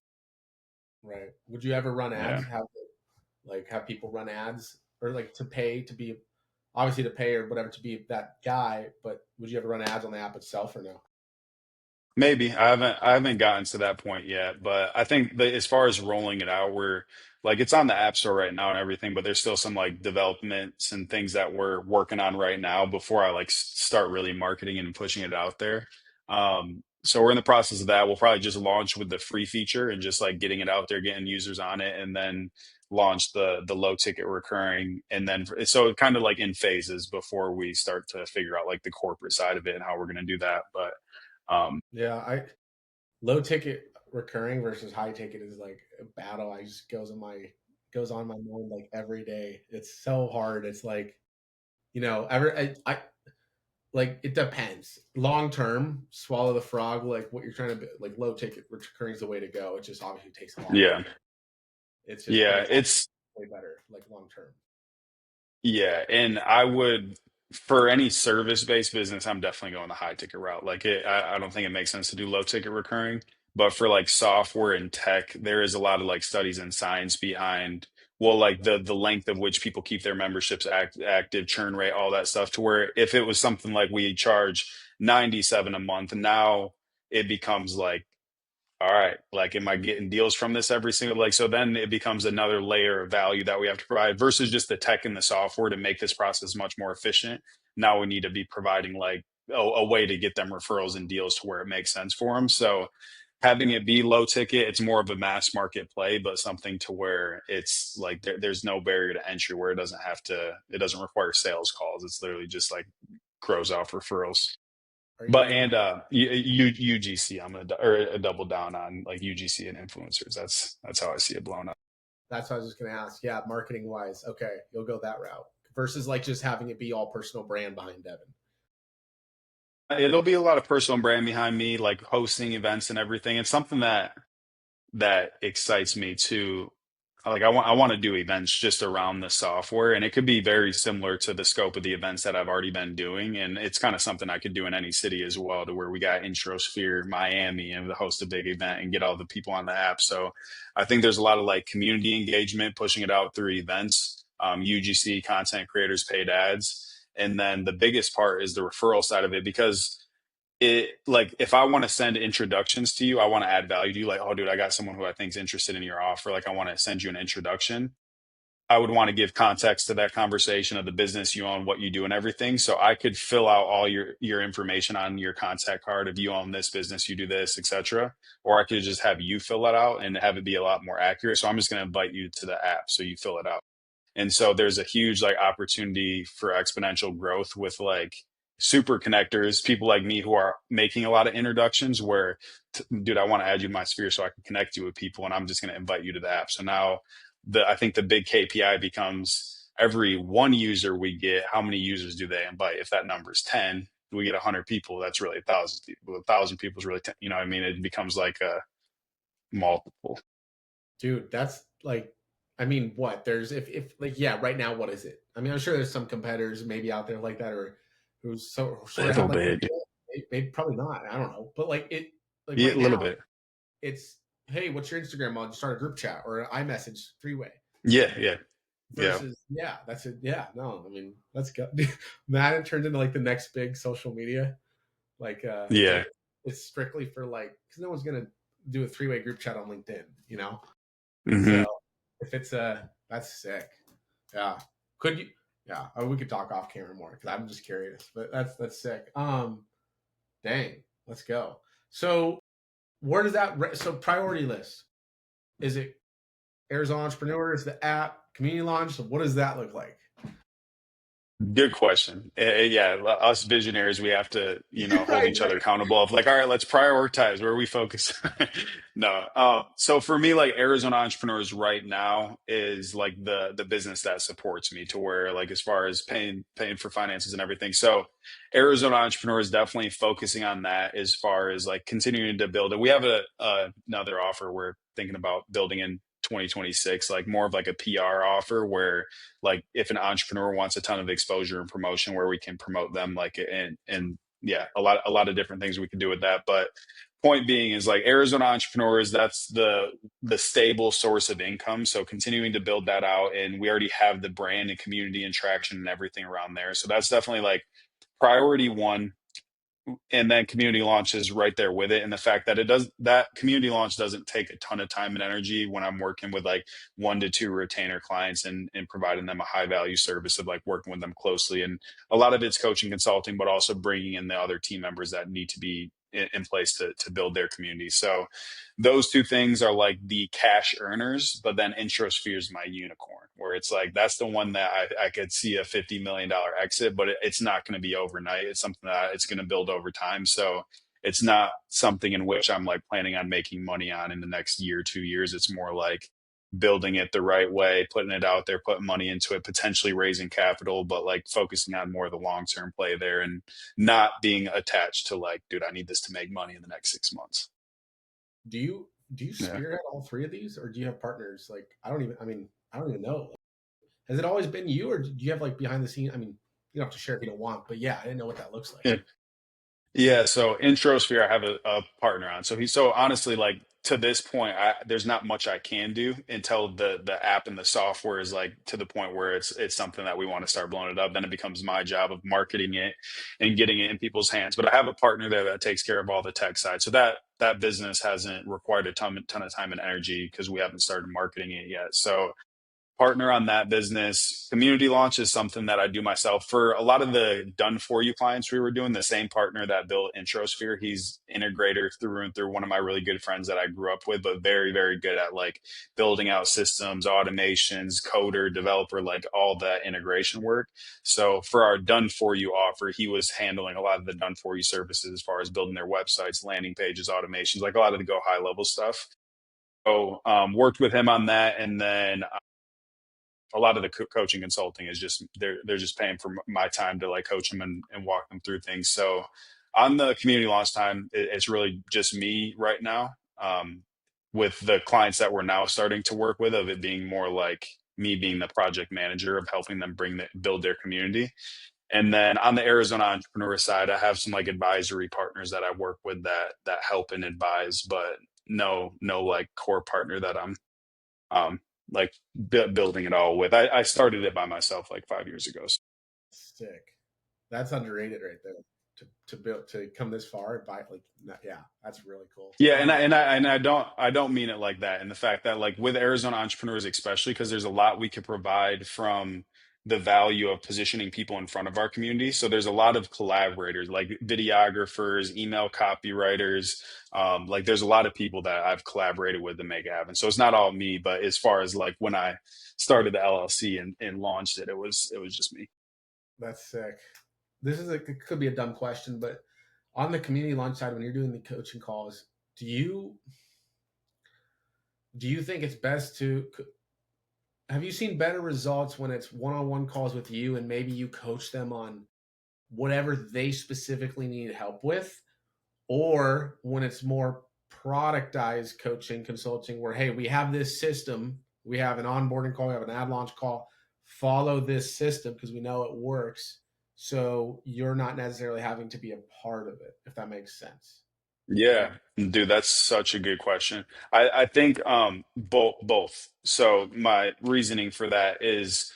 right. Would you ever run Yeah. ads? Have people run ads or like to pay to be obviously to pay or whatever to be that guy, but would you ever run ads on the app itself or no? Maybe I haven't gotten to that point yet, but I think that as far as rolling it out, we're like it's on the App Store right now and everything, but there's still some like developments and things that we're working on right now before I like start really marketing and pushing it out there. So we're in the process of that. We'll probably just launch with the free feature and just like getting it out there, getting users on it, and then launch the low ticket recurring, and then so kind of like in phases before we start to figure out like the corporate side of it and how we're going to do that, but. Yeah, I low ticket recurring versus high ticket is like a battle. I just goes on my mind like every day. It's so hard. It's like, I like it depends. Long term, swallow the frog, like what you're trying to like low ticket recurring is the way to go. It just obviously takes a lot Yeah. longer. It's just but Yeah, it's it's way better, like long term. yeah, and I would for any service-based business, I'm definitely going the high ticket route. Like I don't think it makes sense to do low ticket recurring, but for like software and tech, there is a lot of like studies and science behind well, like the length of which people keep their memberships active, churn rate, all that stuff. To where if it was something like we charge 97 a month, now it becomes like all right, like, am I getting deals from this every single like so then it becomes another layer of value that we have to provide versus just the tech and the software to make this process much more efficient. Now we need to be providing like a way to get them referrals and deals to where it makes sense for them. So having it be low ticket, it's more of a mass market play, but something to where it's like there's no barrier to entry where it doesn't require sales calls. It's literally just like grows off referrals. Are But you and UGC, I'm gonna or double down on like UGC and influencers. That's how I see it blown up. that's what I was just gonna ask. Yeah, marketing wise, okay, you'll go that route. Versus like just having it be all personal brand behind Devin. It'll be a lot of personal brand behind me, like hosting events and everything. It's something that excites me too. Like I want to do events just around the software, and it could be very similar to the scope of the events that I've already been doing. And it's kind of something I could do in any city as well, to where we got Introsphere, Miami, and to host a big event and get all the people on the app. So I think there's a lot of like community engagement, pushing it out through events, UGC, content creators, paid ads. And then the biggest part is the referral side of it because it like if I want to send introductions to you, I want to add value to you. Like, oh, dude, I got someone who I think is interested in your offer. Like, I want to send you an introduction. I would want to give context to that conversation of the business you own, what you do, and everything. So I could fill out all your information on your contact card if you own this business, you do this, etc. Or I could just have you fill that out and have it be a lot more accurate. So I'm just going to invite you to the app so you fill it out. And so there's a huge like opportunity for exponential growth with like super connectors, people like me who are making a lot of introductions where, dude, I want to add you to my sphere so I can connect you with people and I'm just going to invite you to the app. So now I think the big KPI becomes every one user we get, how many users do they invite? If that number is 10, we get 100 people. That's really 1,000 people. 1,000 people is really 10, you know what I mean? It becomes like a multiple. Dude, that's like, I mean, what? There's if like yeah, right now, what is it? I mean, I'm sure there's some competitors maybe out there like that or who's so sort of Little have like bit. maybe probably not. I don't know, but like like Yeah, right a little now, bit. it's hey, what's your Instagram? I'll just start a group chat or an iMessage three way. Yeah, yeah, yeah. Versus yeah, that's it. Yeah, no, I mean, let's go. Man, it turned into like the next big social media. Yeah. Like it's strictly for like because no one's gonna do a three way group chat on LinkedIn, you know. So Hmm. if it's that's sick. Yeah. Could you? Yeah. Oh, we could talk off camera more because I'm just curious. But that's sick. Dang. Let's go. So where does that? So priority list. Is it Arizona Entrepreneurs, the app, community launch? So what does that look like? Good question. Yeah, us visionaries, we have to, hold Right, each other right. accountable of like, all right, let's prioritize where we focus. No. So for me, like Arizona entrepreneurs right now is like the business that supports me to where like as far as paying for finances and everything. So Arizona entrepreneurs definitely focusing on that as far as like continuing to build it. We have another offer we're thinking about building in 2026, like more of like a PR offer where like if an entrepreneur wants a ton of exposure and promotion where we can promote them like and yeah, a lot of different things we can do with that. But point being is like Arizona entrepreneurs, that's the stable source of income. So continuing to build that out, and we already have the brand and community and traction and everything around there. So that's definitely like priority one, and then community launch is right there with it, and the fact that it does that community launch doesn't take a ton of time and energy when I'm working with like 1 to 2 retainer clients and providing them a high value service of like working with them closely, and a lot of it's coaching consulting but also bringing in the other team members that need to be in place to build their community. So those two things are like the cash earners, but then Introsphere is my unicorn, where it's like that's the one that I could see a $50 million exit, but it's not going to be overnight. It's something that it's going to build over time. So it's not something in which I'm like planning on making money on in the next year, 2 years. It's more like building it the right way, putting it out there, putting money into it, potentially raising capital, but like focusing on more of the long term play there and not being attached to like, dude, I need this to make money in the next 6 months. Do you Yeah. spearhead all three of these, or do you have partners? Like, I mean, I don't even know. Has it always been you, or do you have like behind the scene? I mean, you don't have to share if you don't want, but yeah, I didn't know what that looks like. Yeah. Yeah, so Introsphere, I have a partner on. So honestly, like to this point, there's not much I can do until the app and the software is like to the point where it's something that we want to start blowing it up. Then it becomes my job of marketing it and getting it in people's hands. But I have a partner there that takes care of all the tech side. So that business hasn't required a ton of time and energy because we haven't started marketing it yet. So partner on that business. Community launch is something that I do myself. For a lot of the done for you clients we were doing, the same partner that built Introsphere, he's integrator through and through, one of my really good friends that I grew up with, but very, very good at like building out systems, automations, coder, developer, like all that integration work. So for our done for you offer, he was handling a lot of the done for you services as far as building their websites, landing pages, automations, like a lot of the go high level stuff. So worked with him on that, and then a lot of the coaching consulting is just they're just paying for my time to like coach them and walk them through things. So on the community launch time, it's really just me right now, with the clients that we're now starting to work with, of it being more like me being the project manager of helping them build their community. And then on the Arizona entrepreneur side, I have some like advisory partners that I work with that help and advise, but no like core partner that I'm um, like building it all with. I started it by myself like 5 years ago. Sick. That's underrated right there. To build to come this far by like yeah, that's really cool. Yeah, and I don't mean it like that. And the fact that like with Arizona entrepreneurs, especially because there's a lot we could provide from the value of positioning people in front of our community. So there's a lot of collaborators, like videographers, email copywriters. Like there's a lot of people that I've collaborated with to make it happen. So it's not all me, but as far as like when I started the LLC and launched it, it was just me. That's sick. This is it could be a dumb question, but on the community launch side, when you're doing the coaching calls, do you do you think it's best to have you seen better results when it's one-on-one calls with you and maybe you coach them on whatever they specifically need help with, or when it's more productized coaching consulting where hey, we have this system, we have an onboarding call, we have an ad launch call, follow this system because we know it works, so you're not necessarily having to be a part of it, if that makes sense. Yeah, dude, that's such a good question. I think both. So my reasoning for that is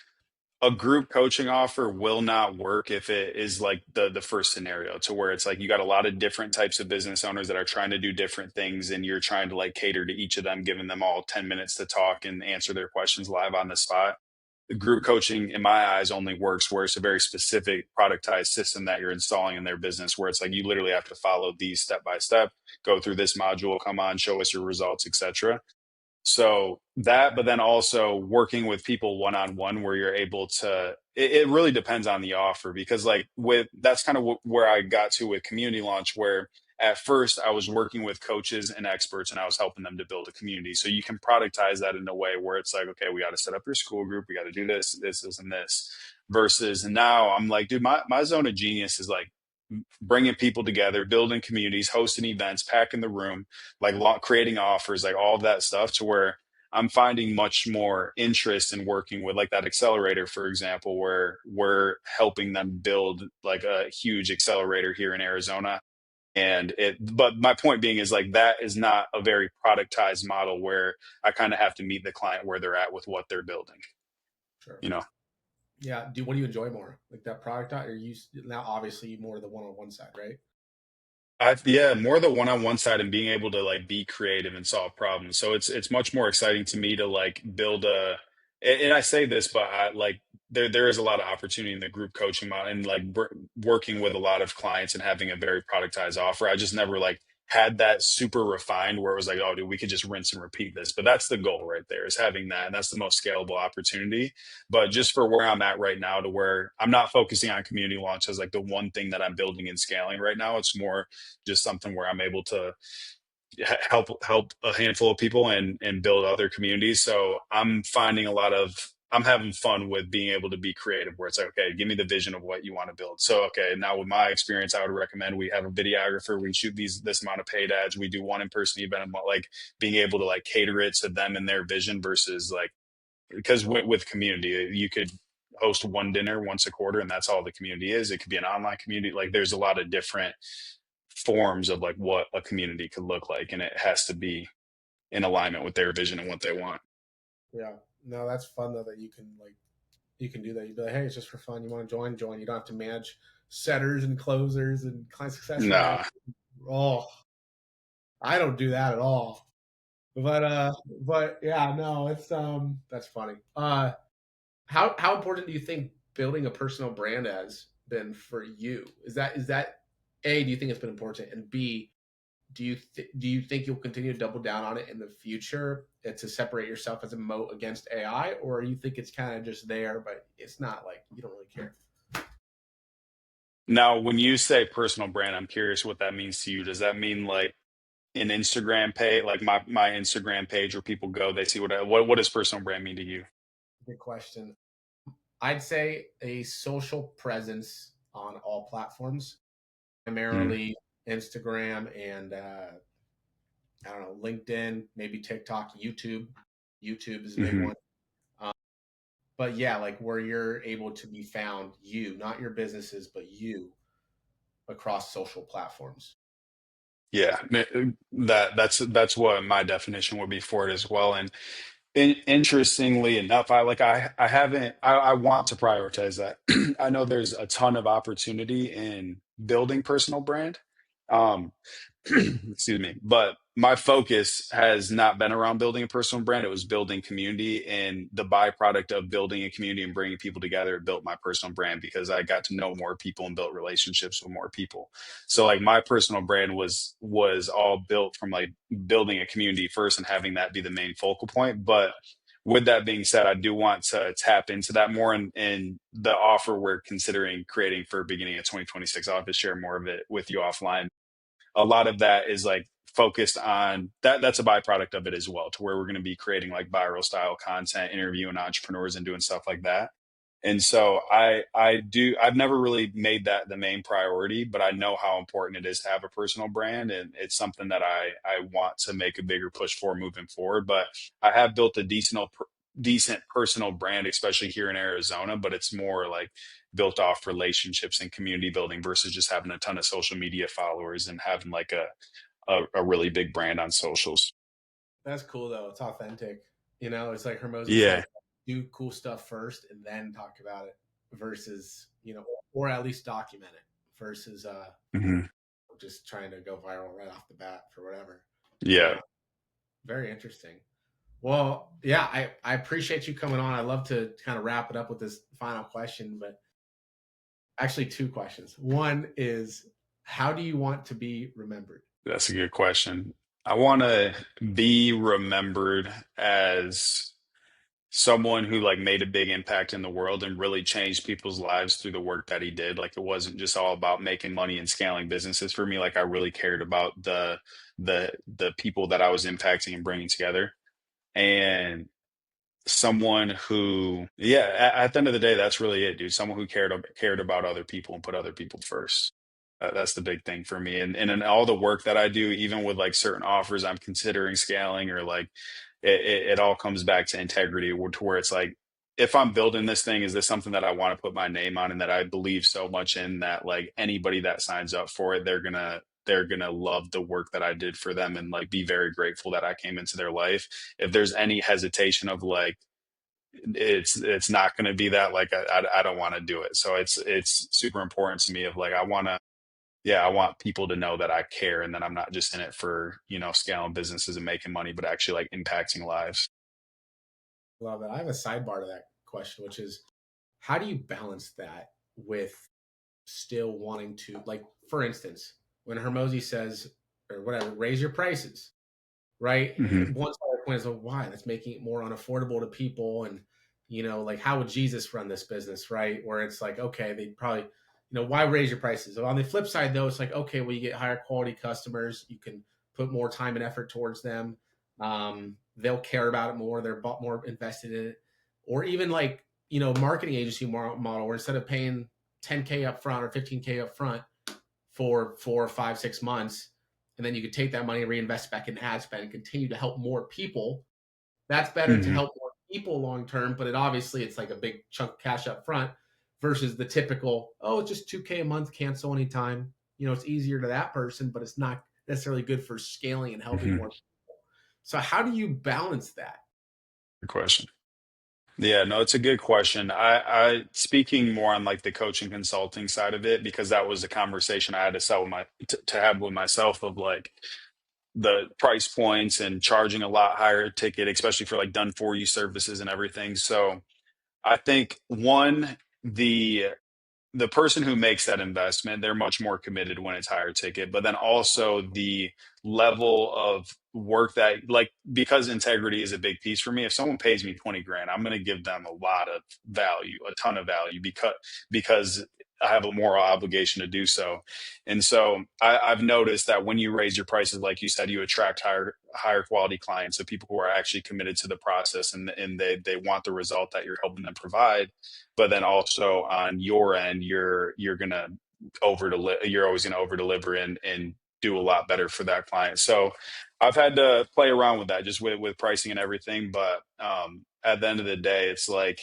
a group coaching offer will not work if it is like the first scenario, to where it's like you got a lot of different types of business owners that are trying to do different things, and you're trying to like cater to each of them, giving them all 10 minutes to talk and answer their questions live on the spot. Group coaching in my eyes only works where it's a very specific productized system that you're installing in their business, where it's like you literally have to follow these step by step, go through this module, come on, show us your results, etc. So that, but then also working with people one on one where you're able to, it really depends on the offer because, like, with that's kind of where I got to with community launch, where at first I was working with coaches and experts and I was helping them to build a community. So you can productize that in a way where it's like, okay, we got to set up your school group, we got to do this, and this. Versus now, I'm like, dude, my zone of genius is like bringing people together, building communities, hosting events, packing the room, like creating offers, like all of that stuff to where I'm finding much more interest in working with like that accelerator, for example, where we're helping them build like a huge accelerator here in Arizona. But my point being is like that is not a very productized model where I kind of have to meet the client where they're at with what they're building, Sure. you know? Yeah. What do you enjoy more, like that product, or you now obviously more the one-on-one side, right? Yeah, more the one-on-one side and being able to like be creative and solve problems. So it's much more exciting to me to like build and I say this, but I like there is a lot of opportunity in the group coaching model and like working with a lot of clients and having a very productized offer. I just never like had that super refined where it was like, oh, dude, we could just rinse and repeat this. But that's the goal right there is having that, and that's the most scalable opportunity. But just for where I'm at right now, to where I'm not focusing on community launch as like the one thing that I'm building and scaling right now, it's more just something where I'm able to help a handful of people and build other communities. So I'm having fun with being able to be creative where it's like, okay, give me the vision of what you want to build. So okay, now with my experience, I would recommend we have a videographer, we shoot this amount of paid ads, we do one in-person event, like being able to like cater it to them and their vision versus like because with community, you could host one dinner once a quarter and that's all the community is. It could be an online community. Like there's a lot of different forms of like what a community could look like, and it has to be in alignment with their vision and what they want. Yeah. No, that's fun though that you can do that. You'd be like, hey, it's just for fun. You want to join? Join. You don't have to manage setters and closers and client success managers. Nah. Oh, I don't do that at all. But but yeah, no, it's that's funny. How important do you think building a personal brand has been for you? Is that A, do you think it's been important? And B, do you think you'll continue to double down on it in the future to separate yourself as a moat against AI, or you think it's kind of just there, but it's not like you don't really care? Now, when you say personal brand, I'm curious what that means to you. Does that mean like an Instagram page, like my Instagram page where people go, they see what does personal brand mean to you? Good question. I'd say a social presence on all platforms, Mm-hmm. primarily Instagram and I don't know, LinkedIn, maybe TikTok, YouTube. YouTube is a big Mm-hmm. one. Um, but yeah, like where you're able to be found, you, not your businesses, but you across social platforms. Yeah, that's what my definition would be for it as well. And interestingly enough, I haven't I want to prioritize that. I know there's a ton of opportunity in building personal brand. Um, excuse me, but my focus has not been around building a personal brand. It was building community, and the byproduct of building a community and bringing people together it built my personal brand because I got to know more people and built relationships with more people. So like my personal brand was all built from like building a community first and having that be the main focal point. But with that being said, I do want to tap into that more, and the offer we're considering creating for beginning of 2026. I'll have to share more of it with you offline. A lot of that is like focused on that's a byproduct of it as well, to where we're going to be creating like viral style content, interviewing entrepreneurs and doing stuff like that. And so I've never really made that the main priority, but I know how important it is to have a personal brand, and it's something that I want to make a bigger push for moving forward. But I have built a decent personal brand, especially here in Arizona, but it's more like built off relationships and community building versus just having a ton of social media followers and having like a really big brand on socials. That's cool though. It's authentic. You know, it's like Hermosa says, Yeah. do cool stuff first and then talk about it versus, you know, or at least document it versus Hmm. just trying to go viral right off the bat for whatever. Yeah. Uh, very interesting. Well, yeah, I appreciate you coming on. I love to kind of wrap it up with this final question, but actually two questions. One is, how do you want to be remembered? That's a good question. I want to be remembered as someone who like made a big impact in the world and really changed people's lives through the work that he did. Like it wasn't just all about making money and scaling businesses for me. Like I really cared about the people that I was impacting and bringing together. And someone who, yeah, at the end of the day, that's really it, dude. Someone who cared about other people and put other people first. That's the big thing for me. And in all the work that I do, even with like certain offers I'm considering scaling, or like it all comes back to integrity, to where it's like, if I'm building this thing, is this something that I want to put my name on and that I believe so much in that like anybody that signs up for it, they're gonna love the work that I did for them and like be very grateful that I came into their life. If there's any hesitation of like it's not going to be that, like I don't want to do it. So it's super important to me of like I want to, yeah, I want people to know that I care and that I'm not just in it for, scaling businesses and making money, but actually like impacting lives. Love it. I have a sidebar to that question, which is how do you balance that with still wanting to, like, for instance, when Hermosi says, or whatever, raise your prices, right? Hmm. One side of the point is, well, why? That's making it more unaffordable to people. And, like, how would Jesus run this business, right? Where it's like, okay, they probably, why raise your prices? On the flip side, though, it's like, okay, well, you get higher quality customers. You can put more time and effort towards them. They'll care about it more. They're more invested in it. Or even like, marketing agency model where instead of paying 10K up front or 15K up front for 4, 5, 6 months, and then you could take that money and reinvest back in ad spend and continue to help more people. That's better to Hmm. help more people long term, but it's like a big chunk of cash up front versus the typical, oh, it's just 2K a month, cancel anytime. It's easier to that person, but it's not necessarily good for scaling and helping Hmm. more. So how do you balance that? Good question. Yeah, no, it's a good question. I speaking more on like the coaching consulting side of it, because that was the conversation I had to sell with to have with myself of like the price points and charging a lot higher ticket, especially for like done for you services and everything. So I think one, the person who makes that investment, they're much more committed when it's higher ticket, but then also the level of work that, like, because integrity is a big piece for me. If someone pays me 20 grand, I'm going to give them a lot of value, a ton of value, because I have a moral obligation to do so. And so I've noticed that when you raise your prices, like you said, you attract higher quality clients, so people who are actually committed to the process, and they want the result that you're helping them provide. But then also on your end, you're gonna you're always gonna over deliver and do a lot better for that client. So I've had to play around with that just with pricing and everything. But at the end of the day, it's like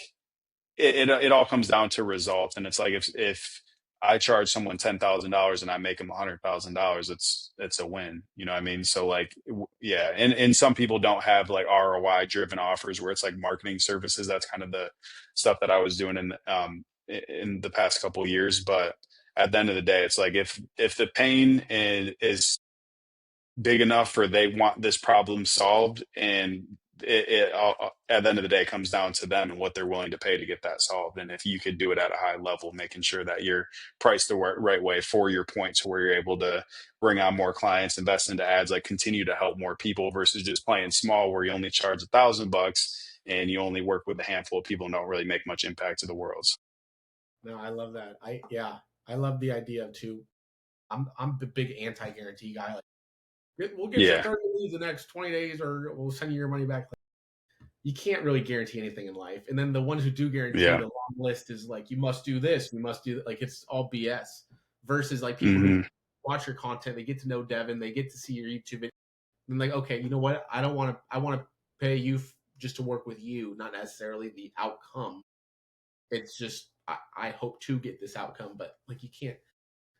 it all comes down to results. And it's like if I charge someone $10,000 and I make them $100,000, it's a win. You know what I mean? So like, yeah. And some people don't have like ROI driven offers where it's like marketing services. That's kind of the stuff that I was doing in the past couple of years. But at the end of the day, it's like if the pain is big enough for they want this problem solved, and it all, at the end of the day, comes down to them and what they're willing to pay to get that solved. And if you could do it at a high level, making sure that you're priced the right way for your points, where you're able to bring on more clients, invest into ads, like continue to help more people versus just playing small where you only charge $1,000 and you only work with a handful of people and don't really make much impact to the world. No, I love that. I love the idea of too. I'm the big anti guarantee guy. Like, we'll get you Yeah. 30 leads the next 20 days, or we'll send you your money back. You can't really guarantee anything in life. And then the ones who do guarantee, Yeah. the long list is like, you must do this, you must do that. Like, it's all BS versus like people who Hmm. watch your content, they get to know Devin, they get to see your YouTube video. And like, okay, you know what? I want to pay you just to work with you, not necessarily the outcome. It's just, I hope to get this outcome, but like, you can't,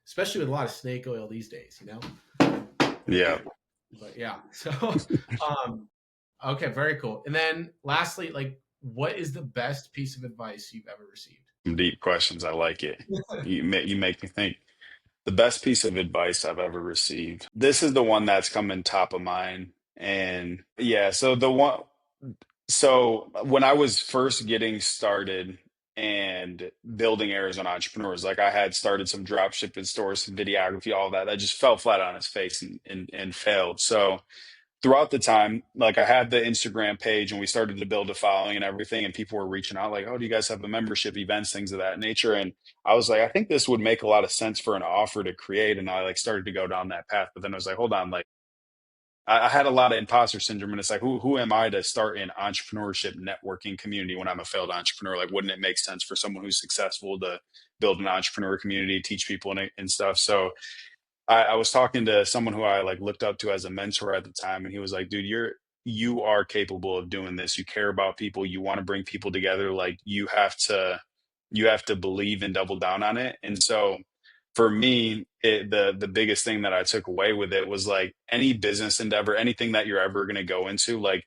especially with a lot of snake oil these days, Yeah. But yeah, so, um, okay, very cool. And then lastly, like, what is the best piece of advice you've ever received? Deep questions. I like it. You make me think. The best piece of advice I've ever received. This is the one that's coming top of mind. And yeah, so when I was first getting started and building Arizona entrepreneurs. Like I had started some drop shipping stores, some videography, all that. That just fell flat on its face and failed. So throughout the time, like I had the Instagram page and we started to build a following and everything, and people were reaching out like, "Oh, do you guys have a membership, events, things of that nature?" And I was like, I think this would make a lot of sense for an offer to create. And I like started to go down that path. But then I was like, hold on, like I had a lot of imposter syndrome, and it's like, who am I to start an entrepreneurship networking community when I'm a failed entrepreneur? Like, wouldn't it make sense for someone who's successful to build an entrepreneur community, teach people and stuff? So I was talking to someone who I like looked up to as a mentor at the time, and he was like, "Dude, you are capable of doing this. You care about people. You want to bring people together. Like you have to believe and double down on it." And so for me, the biggest thing that I took away with it was like any business endeavor, anything that you're ever going to go into, like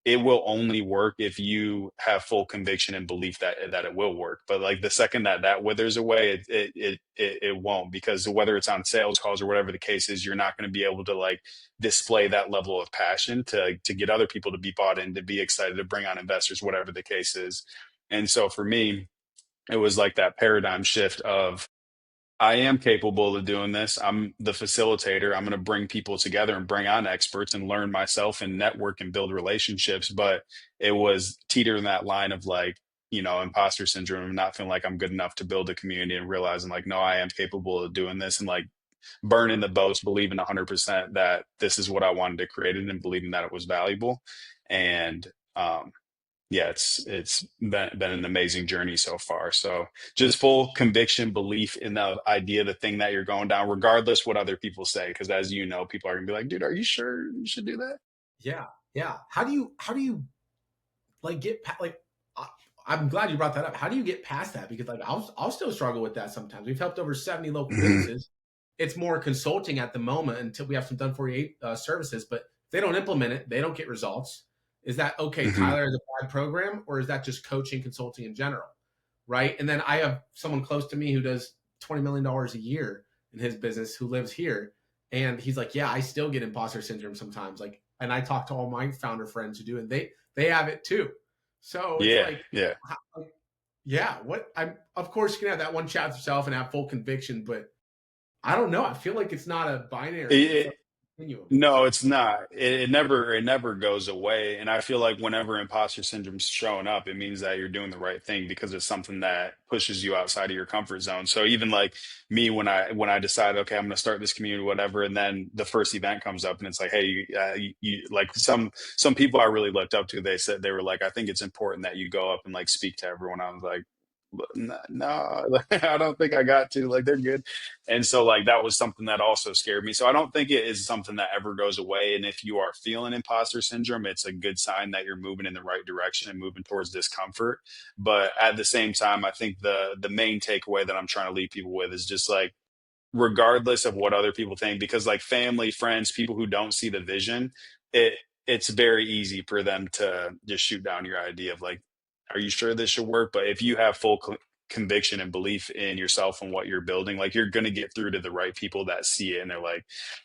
it will only work if you have full conviction and belief that it will work. But like the second that that withers away, it won't, because whether it's on sales calls or whatever the case is, you're not going to be able to like display that level of passion to get other people to be bought in, to be excited, to bring on investors, whatever the case is. And so for me, it was like that paradigm shift of I am capable of doing this. I'm the facilitator. I'm going to bring people together and bring on experts and learn myself and network and build relationships. But it was teetering that line of like, imposter syndrome and not feeling like I'm good enough to build a community, and realizing like, no, I am capable of doing this, and like burning the boats, believing 100% that this is what I wanted to create it and believing that it was valuable. And, yeah, it's been an amazing journey so far. So just full conviction, belief in the idea, the thing that you're going down, regardless what other people say. Because as you know, people are gonna be like, "Dude, are you sure you should do that?" Yeah, yeah. How do you like like I, I'm glad you brought that up. How do you get past that? Because like I'll still struggle with that sometimes. We've helped over 70 local Mhm, businesses. It's more consulting at the moment until we have some done for you services, but if they don't implement it, they don't get results. Is that okay? mhm. Tyler is a bad program, or is that just coaching consulting in general? Right. And then I have someone close to me who does $20 million a year in his business who lives here. And he's like, yeah, I still get imposter syndrome sometimes. Like, and I talk to all my founder friends who do, and they have it too. So it's Yeah, like, yeah. yeah, what I'm, of course, you can have that one chat with yourself and have full conviction, but I don't know. I feel like it's not a binary. It's a It, continuum. No, it's not. It never goes away. And I feel like whenever imposter syndrome's showing up, it means that you're doing the right thing because it's something that pushes you outside of your comfort zone. So even like me, when I decide, okay, I'm going to start this community, whatever, and then the first event comes up and it's like, hey, like some people I really looked up to, they said they were like, I think it's important that you go up and like speak to everyone. I was like, no, I don't think I got to. Like they're good. And so like that was something that also scared me. So I don't think it is something that ever goes away. And if you are feeling imposter syndrome, it's a good sign that you're moving in the right direction and moving towards discomfort. But at the same time, I think the main takeaway that I'm trying to leave people with is just like regardless of what other people think, because like family, friends, people who don't see the vision, it it's very easy for them to just shoot down your idea of like, are you sure this should work? But if you have full conviction and belief in yourself and what you're building, like you're going to get through to the right people that see it and they're like,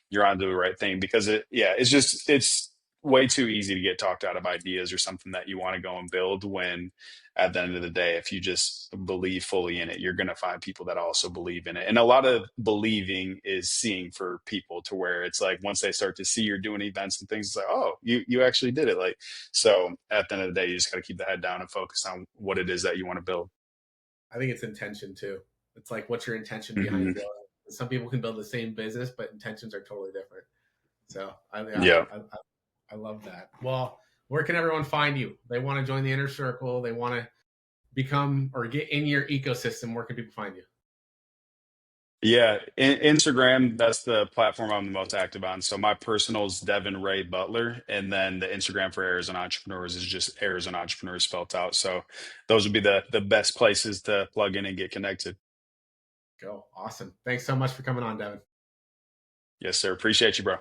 you're onto the right thing. Because it's way too easy to get talked out of ideas or something that you want to go and build, when at the end of the day, if you just believe fully in it, you're going to find people that also believe in it. And a lot of believing is seeing for people, to where it's like once they start to see you're doing events and things, it's like, oh, you actually did it. Like, so at the end of the day, you just got to keep the head down and focus on what it is that you want to build. I think it's intention too. It's like, what's your intention behind Hmm. building? Some people can build the same business, but intentions are totally different. So yeah, Yeah. I love that. Well, where can everyone find you? They want to join the inner circle. They want to become or get in your ecosystem. Where can people find you? Yeah, Instagram, that's the platform I'm the most active on. So my personal is Devin Ray Butler, and then the Instagram for Arizona Entrepreneurs is just Arizona Entrepreneurs spelled out. So those would be the best places to plug in and get connected. Go. Awesome. Thanks so much for coming on, Devin. Yes, sir. Appreciate you, bro.